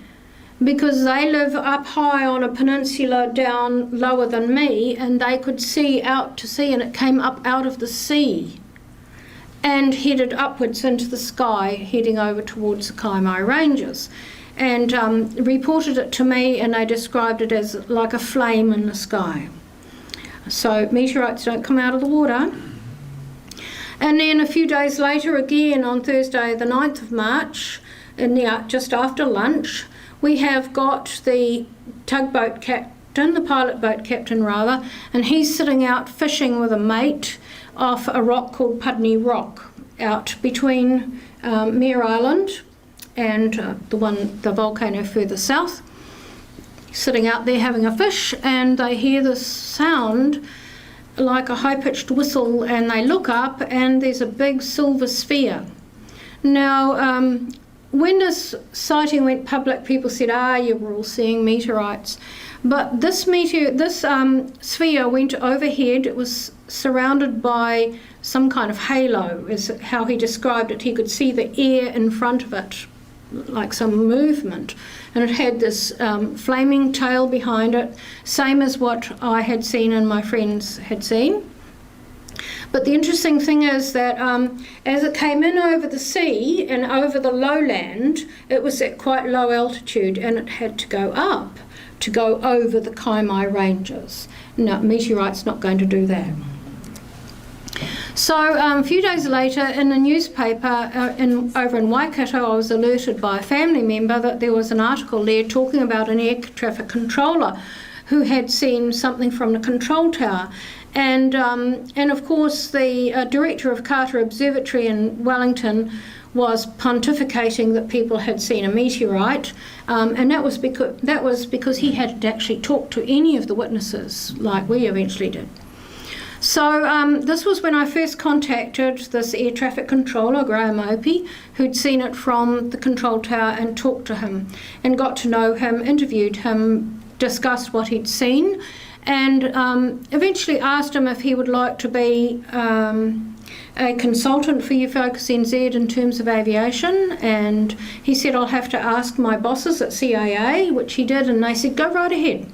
because they live up high on a peninsula down lower than me, and they could see out to sea, and it came up out of the sea and headed upwards into the sky, heading over towards the Kaimai Ranges. And reported it to me, and they described it as like a flame in the sky. So meteorites don't come out of the water. And then a few days later, again on Thursday the 9th of March, just after lunch, we have got the tugboat captain, the pilot boat captain rather, and he's sitting out fishing with a mate off a rock called Pudney Rock, out between Mare Island and the volcano further south, sitting out there having a fish, and they hear this sound like a high-pitched whistle, and they look up, and there's a big silver sphere. Now, when this sighting went public, people said, you were all seeing meteorites. But this sphere went overhead. It was surrounded by some kind of halo, is how he described it. He could see the air in front of it, like some movement, and it had this flaming tail behind it, same as what I had seen and my friends had seen. But the interesting thing is that as it came in over the sea and over the lowland, it was at quite low altitude, and it had to go up to go over the Kaimai Ranges. No, meteorite's not going to do that. So a few days later, in the newspaper over in Waikato, I was alerted by a family member that there was an article there talking about an air traffic controller who had seen something from the control tower. And of course, the director of Carter Observatory in Wellington was pontificating that people had seen a meteorite, and that was because he hadn't actually talked to any of the witnesses like we eventually did. So this was when I first contacted this air traffic controller, Graham Opie, who'd seen it from the control tower, and talked to him and got to know him, interviewed him, discussed what he'd seen, and eventually asked him if he would like to be a consultant for UFOCUS NZ in terms of aviation. And he said, I'll have to ask my bosses at CAA, which he did, and they said, go right ahead.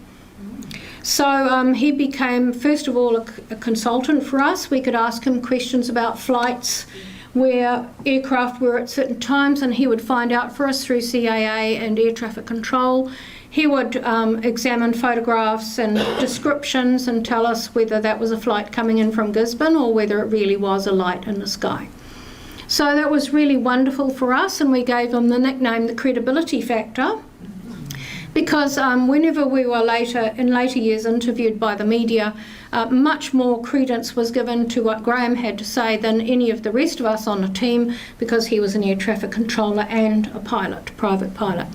So he became, first of all, a consultant for us. We could ask him questions about flights, where aircraft were at certain times, and he would find out for us through CAA and air traffic control. He would examine photographs and descriptions and tell us whether that was a flight coming in from Gisborne or whether it really was a light in the sky. So that was really wonderful for us, and we gave him the nickname the credibility factor, because whenever we were in later years interviewed by the media, much more credence was given to what Graham had to say than any of the rest of us on the team, because he was an air traffic controller and a pilot, private pilot.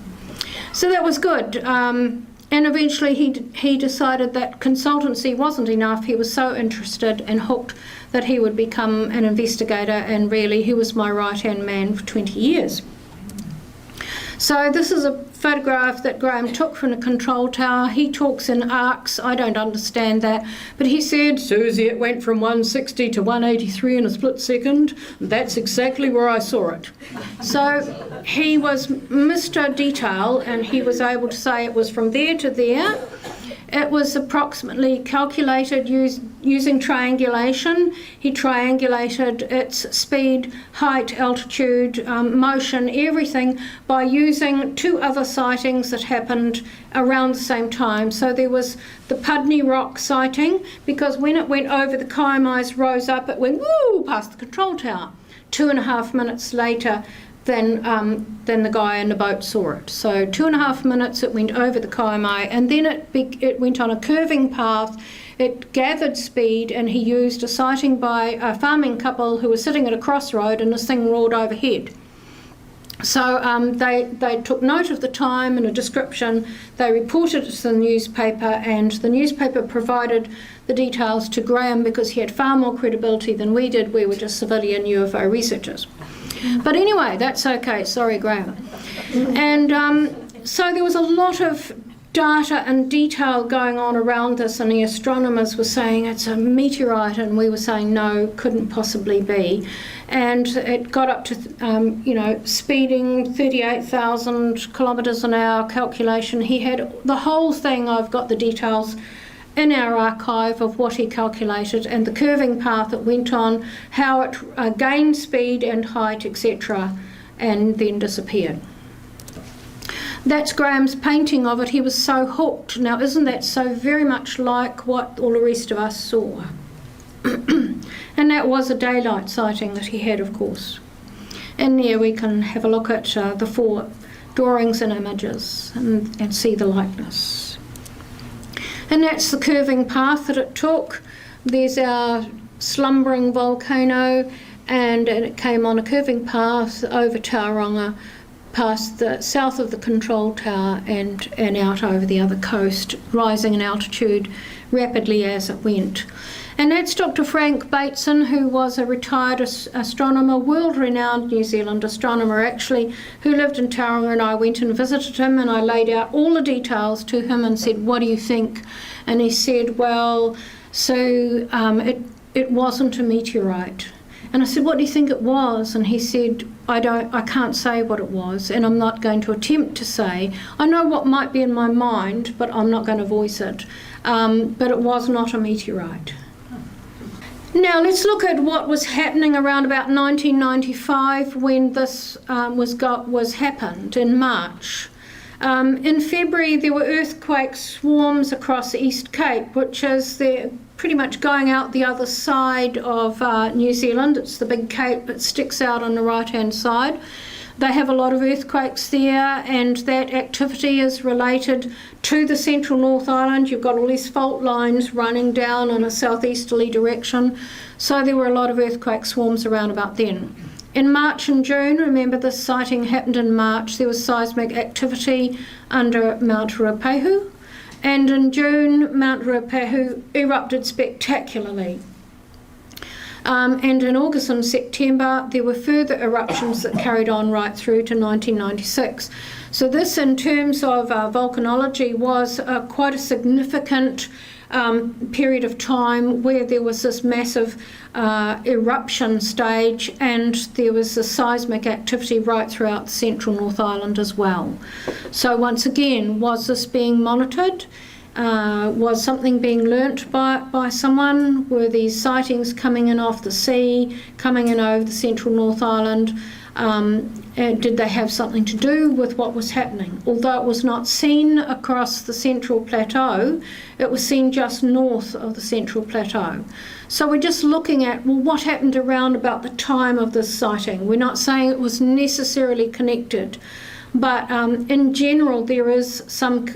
So that was good. And eventually he decided that consultancy wasn't enough. He was so interested and hooked that he would become an investigator, and really he was my right-hand man for 20 years. So this is a photograph that Graham took from the control tower. He talks in arcs. I don't understand that. But he said, Susie, it went from 160 to 183 in a split second. That's exactly where I saw it. So he was Mr. Detail, and he was able to say it was from there to there. It was approximately calculated using triangulation. He triangulated its speed, height, altitude, motion, everything by using two other sightings that happened around the same time. So there was the Pudney Rock sighting, because when it went over the Kaimais, rose up, it went woo past the control tower. 2.5 minutes later than the guy in the boat saw it. So 2.5 minutes it went over the Kaimai, and then it went on a curving path. It gathered speed, and he used a sighting by a farming couple who was sitting at a crossroad, and this thing roared overhead. So they took note of the time and a description. They reported it to the newspaper, and the newspaper provided the details to Graham because he had far more credibility than we did. We were just civilian UFO researchers. But anyway, that's okay. Sorry, Graham. And so there was a lot of data and detail going on around this, and the astronomers were saying it's a meteorite, and we were saying no, couldn't possibly be. And it got up to, speeding 38,000 kilometres an hour calculation. He had the whole thing. I've got the details in our archive of what he calculated and the curving path it went on, how it gained speed and height, etc., and then disappeared. That's Graham's painting of it. He was so hooked. Now, isn't that so very much like what all the rest of us saw? And that was a daylight sighting that he had, of course. And there we can have a look at the 4 drawings and images and see the likeness. And that's the curving path that it took. There's our slumbering volcano, and it came on a curving path over Tauranga, past the south of the control tower and out over the other coast, rising in altitude rapidly as it went. And that's Dr. Frank Bateson, who was a retired astronomer, world-renowned New Zealand astronomer actually, who lived in Tauranga, and I went and visited him, and I laid out all the details to him and said, what do you think? And he said, well, so it wasn't a meteorite. And I said, what do you think it was? And he said, I can't say what it was, and I'm not going to attempt to say. I know what might be in my mind, but I'm not going to voice it. But it was not a meteorite. Now let's look at what was happening around about 1995 when this was happened in March. In February there were earthquake swarms across the East Cape, which is pretty much going out the other side of New Zealand. It's the big cape that sticks out on the right hand side. They have a lot of earthquakes there, and that activity is related to the central North Island. You've got all these fault lines running down in a southeasterly direction, so there were a lot of earthquake swarms around about then. In March and June, remember this sighting happened in March, there was seismic activity under Mount Ruapehu, and in June Mount Ruapehu erupted spectacularly. And in August and September, there were further eruptions that carried on right through to 1996. So this, in terms of volcanology, was quite a significant period of time where there was this massive eruption stage, and there was the seismic activity right throughout the central North Island as well. So once again, was this being monitored? Was something being learnt by someone? Were these sightings coming in off the sea, coming in over the central North Island? And did they have something to do with what was happening? Although it was not seen across the Central Plateau, it was seen just north of the Central Plateau. So we're just looking at, well, what happened around about the time of this sighting? We're not saying it was necessarily connected, but in general there is some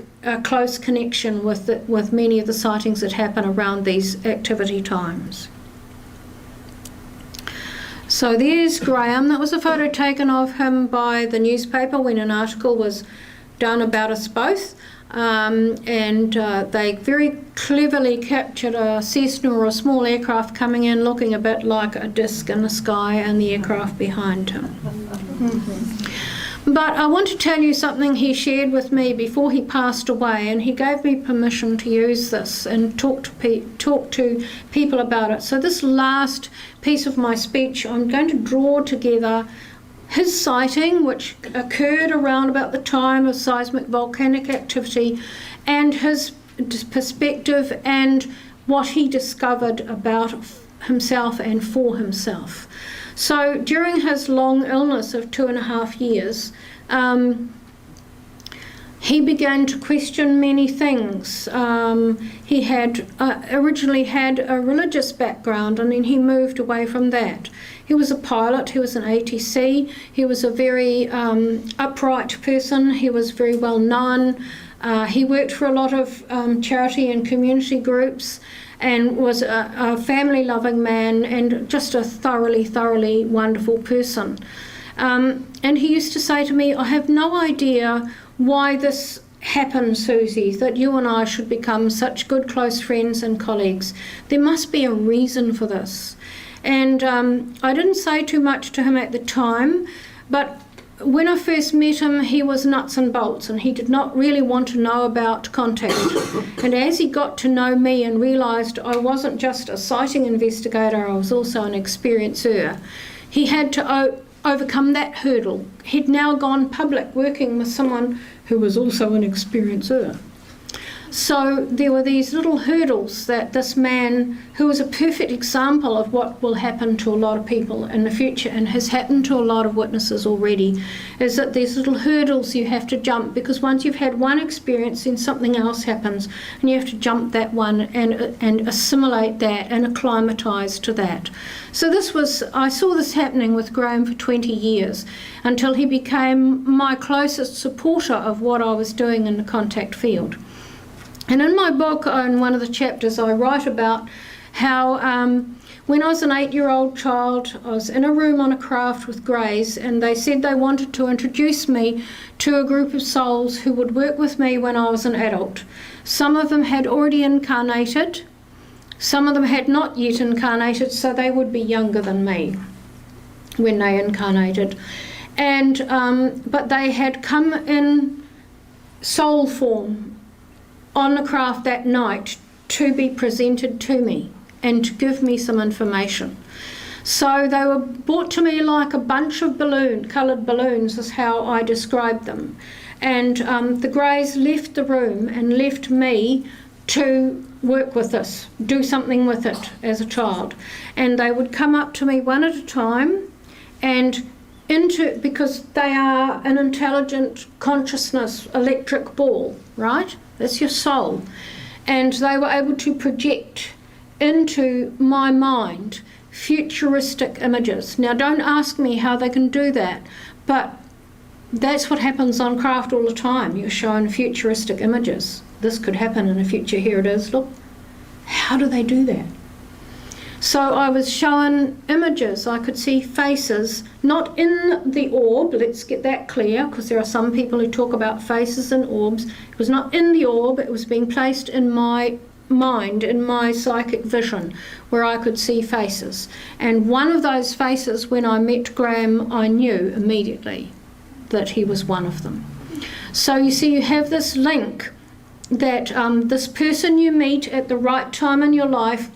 close connection with many of the sightings that happen around these activity times. So there's Graham. That was a photo taken of him by the newspaper when an article was done about us both. They very cleverly captured a Cessna or a small aircraft coming in looking a bit like a disc in the sky and the aircraft behind him. Mm-hmm. But I want to tell you something he shared with me before he passed away, and he gave me permission to use this and talk to people about it. So this last piece of my speech, I'm going to draw together his sighting, which occurred around about the time of seismic volcanic activity, and his perspective and what he discovered about himself and for himself. So during his long illness of 2.5 years, he began to question many things. He had originally had a religious background, and then he moved away from that. He was a pilot, he was an ATC, he was a very upright person, he was very well known. He worked for a lot of charity and community groups, and was a family-loving man and just a thoroughly wonderful person. And he used to say to me, I have no idea why this happened, Susie, that you and I should become such good close friends and colleagues. There must be a reason for this. And I didn't say too much to him at the time, but when I first met him, he was nuts and bolts, and he did not really want to know about contact. And as he got to know me and realised I wasn't just a sighting investigator, I was also an experiencer, he had to overcome that hurdle. He'd now gone public working with someone who was also an experiencer. So there were these little hurdles that this man, who was a perfect example of what will happen to a lot of people in the future and has happened to a lot of witnesses already, is that there's little hurdles you have to jump, because once you've had one experience, then something else happens and you have to jump that one and assimilate that and acclimatise to that. So I saw this happening with Graham for 20 years until he became my closest supporter of what I was doing in the contact field. And in my book, in one of the chapters, I write about how when I was an 8-year-old child, I was in a room on a craft with greys, and they said they wanted to introduce me to a group of souls who would work with me when I was an adult. Some of them had already incarnated, some of them had not yet incarnated, so they would be younger than me when they incarnated. And but they had come in soul form on the craft that night to be presented to me and to give me some information. So they were brought to me like a bunch of coloured balloons is how I described them. And the greys left the room and left me to work with this, do something with it as a child. And they would come up to me one at a time and because they are an intelligent consciousness electric ball, right? That's your soul. And they were able to project into my mind futuristic images. Now, don't ask me how they can do that, but that's what happens on craft all the time. You're shown futuristic images. This could happen in the future. Here it is, look. How do they do that? So I was shown images. I could see faces, not in the orb, let's get that clear, because there are some people who talk about faces and orbs. It was not in the orb, it was being placed in my mind, in my psychic vision, where I could see faces. And one of those faces, when I met Graham, I knew immediately that he was one of them. So you see, you have this link that this person you meet at the right time in your life,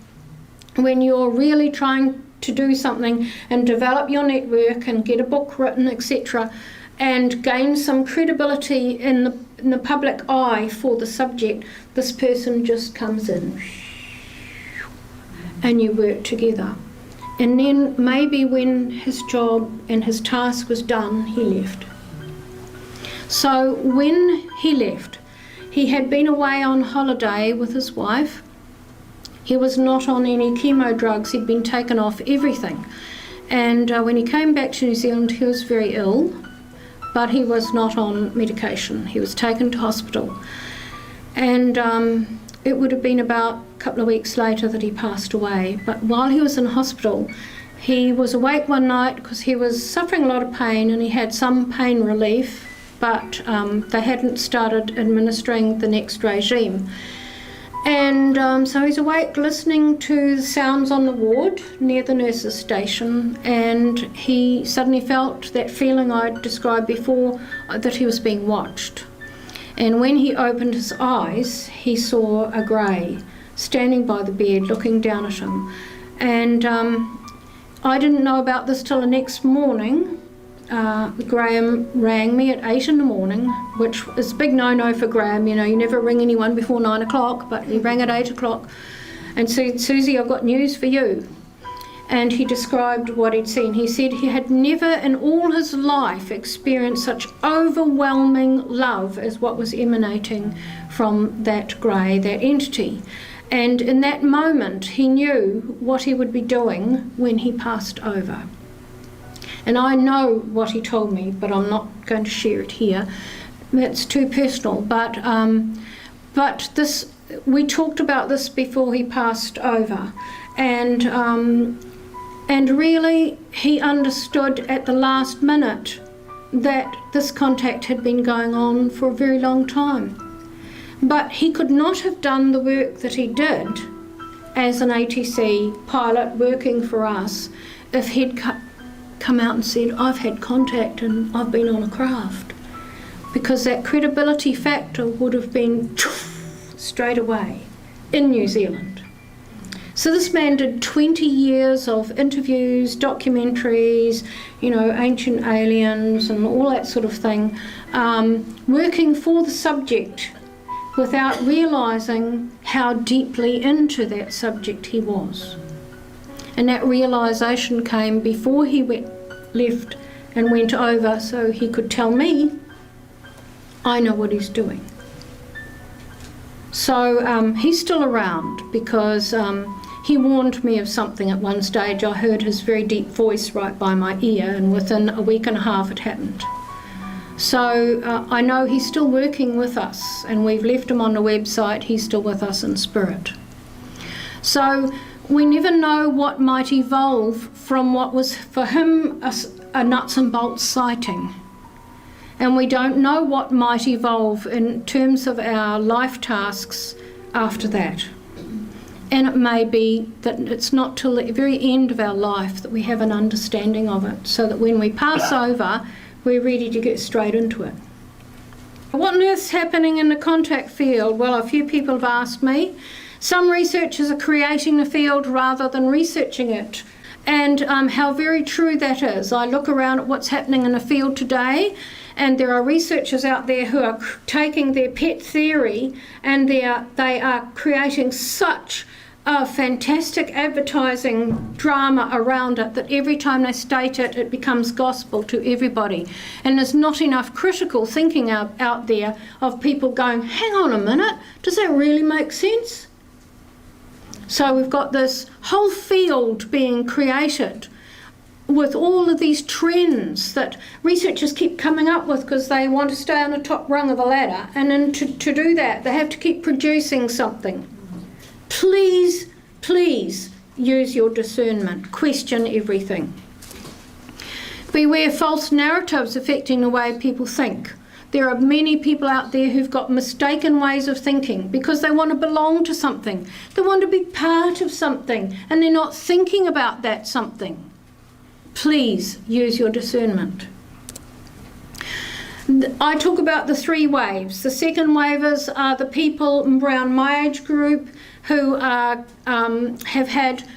when you're really trying to do something and develop your network and get a book written, etc., and gain some credibility in the public eye for the subject, this person just comes in and you work together. And then maybe when his job and his task was done, he left. So when he left, he had been away on holiday with his wife. He was not on any chemo drugs. He'd been taken off everything. And when he came back to New Zealand, he was very ill, but he was not on medication. He was taken to hospital. And it would have been about a couple of weeks later that he passed away. But while he was in hospital, he was awake one night because he was suffering a lot of pain, and he had some pain relief, but they hadn't started administering the next regime. And so he's awake listening to the sounds on the ward near the nurses' station, and he suddenly felt that feeling I described before, that he was being watched. And when he opened his eyes, he saw a grey standing by the bed looking down at him. And I didn't know about this till the next morning, Graham rang me at 8 in the morning, which is a big no-no for Graham. You know, you never ring anyone before 9 o'clock, but he rang at 8 o'clock and said, Susie, I've got news for you. And he described what he'd seen. He said he had never in all his life experienced such overwhelming love as what was emanating from that grey, that entity. And in that moment, he knew what he would be doing when he passed over. And I know what he told me, but I'm not going to share it here. That's too personal. But this, we talked about this before he passed over, and really he understood at the last minute that this contact had been going on for a very long time. But he could not have done the work that he did as an ATC pilot working for us if he'd come out and said, I've had contact and I've been on a craft. Because that credibility factor would have been straight away in New Zealand. So this man did 20 years of interviews, documentaries, you know, ancient aliens and all that sort of thing, working for the subject without realising how deeply into that subject he was. And that realisation came before he left and went over, so he could tell me, I know what he's doing. So he's still around because he warned me of something at one stage. I heard his very deep voice right by my ear, and within a week and a half it happened. So I know he's still working with us, and we've left him on the website. He's still with us in spirit. So we never know what might evolve from what was for him a nuts and bolts sighting. And we don't know what might evolve in terms of our life tasks after that. And it may be that it's not till the very end of our life that we have an understanding of it, so that when we pass over, we're ready to get straight into it. What on earth's happening in the contact field? Well, a few people have asked me. Some researchers are creating the field rather than researching it. And how very true that is. I look around at what's happening in the field today, and there are researchers out there who are taking their pet theory and they are creating such a fantastic advertising drama around it that every time they state it, it becomes gospel to everybody. And there's not enough critical thinking out there of people going, hang on a minute, does that really make sense? So we've got this whole field being created with all of these trends that researchers keep coming up with because they want to stay on the top rung of a ladder. And then to do that, they have to keep producing something. Please, please use your discernment. Question everything. Beware false narratives affecting the way people think. There are many people out there who've got mistaken ways of thinking because they want to belong to something. They want to be part of something, and they're not thinking about that something. Please use your discernment. I talk about the three waves. The second wavers are the people around my age group who have had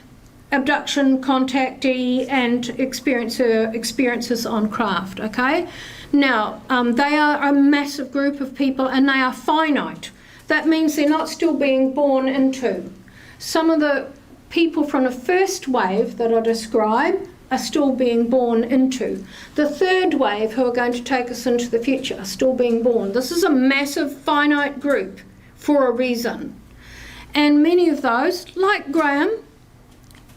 abduction, contactee and experiences on craft, okay? Now, they are a massive group of people and they are finite. That means they're not still being born into. Some of the people from the first wave that I describe are still being born into. The third wave, who are going to take us into the future, are still being born. This is a massive finite group for a reason. And many of those, like Graham,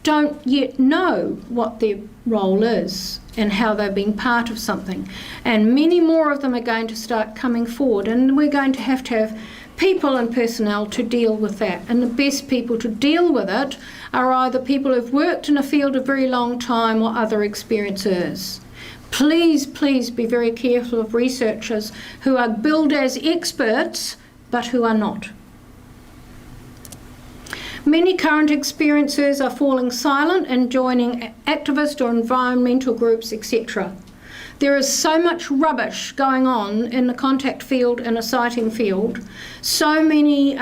don't yet know what their role is and how they've been part of something. And many more of them are going to start coming forward, and we're going to have people and personnel to deal with that. And the best people to deal with it are either people who've worked in a field a very long time or other experiencers. Please, please be very careful of researchers who are billed as experts but who are not. Many current experiencers are falling silent and joining activist or environmental groups, etc. There is so much rubbish going on in the contact field and a sighting field, so many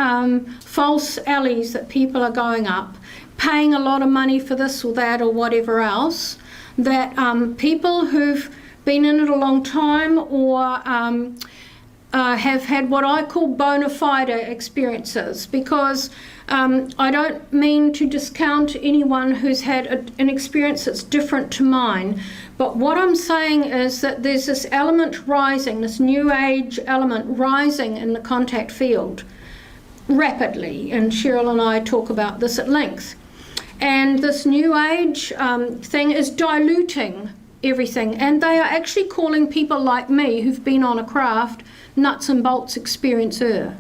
false alleys that people are going up, paying a lot of money for this or that or whatever else, that people who've been in it a long time or have had what I call bona fide experiences, because I don't mean to discount anyone who's had an experience that's different to mine, but what I'm saying is that there's this element rising, this new age element rising in the contact field rapidly, and Cheryl and I talk about this at length. And this new age thing is diluting everything, and they are actually calling people like me who've been on a craft nuts and bolts experiencer.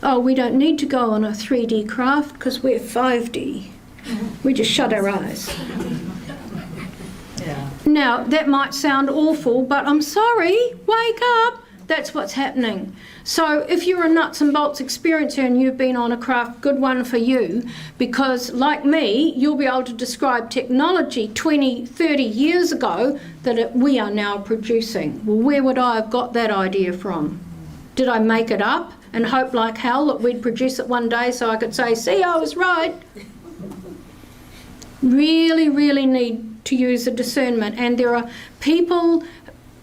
Oh, we don't need to go on a 3D craft because we're 5D. We just shut our eyes. Yeah. Now, that might sound awful, but I'm sorry, wake up. That's what's happening. So if you're a nuts and bolts experiencer and you've been on a craft, good one for you, because like me, you'll be able to describe technology 20, 30 years ago that we are now producing. Well, where would I have got that idea from? Did I make it up and hope like hell that we'd produce it one day so I could say, see, I was right? Really, really need to use a discernment. And there are people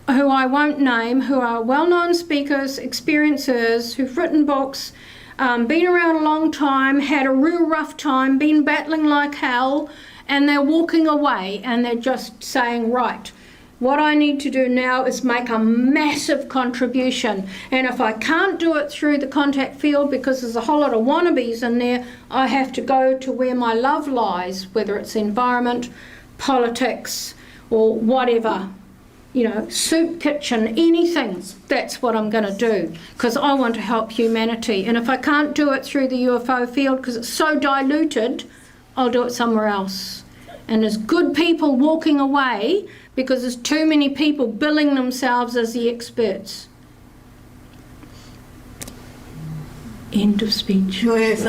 who I won't name, who are well-known speakers, experiencers, who've written books, been around a long time, had a real rough time, been battling like hell, and they're walking away and they're just saying, right, what I need to do now is make a massive contribution, and if I can't do it through the contact field because there's a whole lot of wannabes in there, I have to go to where my love lies, whether it's environment, politics, or whatever. You know, soup kitchen, anything, that's what I'm going to do, because I want to help humanity. And if I can't do it through the UFO field because it's so diluted, I'll do it somewhere else. And there's good people walking away because there's too many people billing themselves as the experts. End of speech. Yes.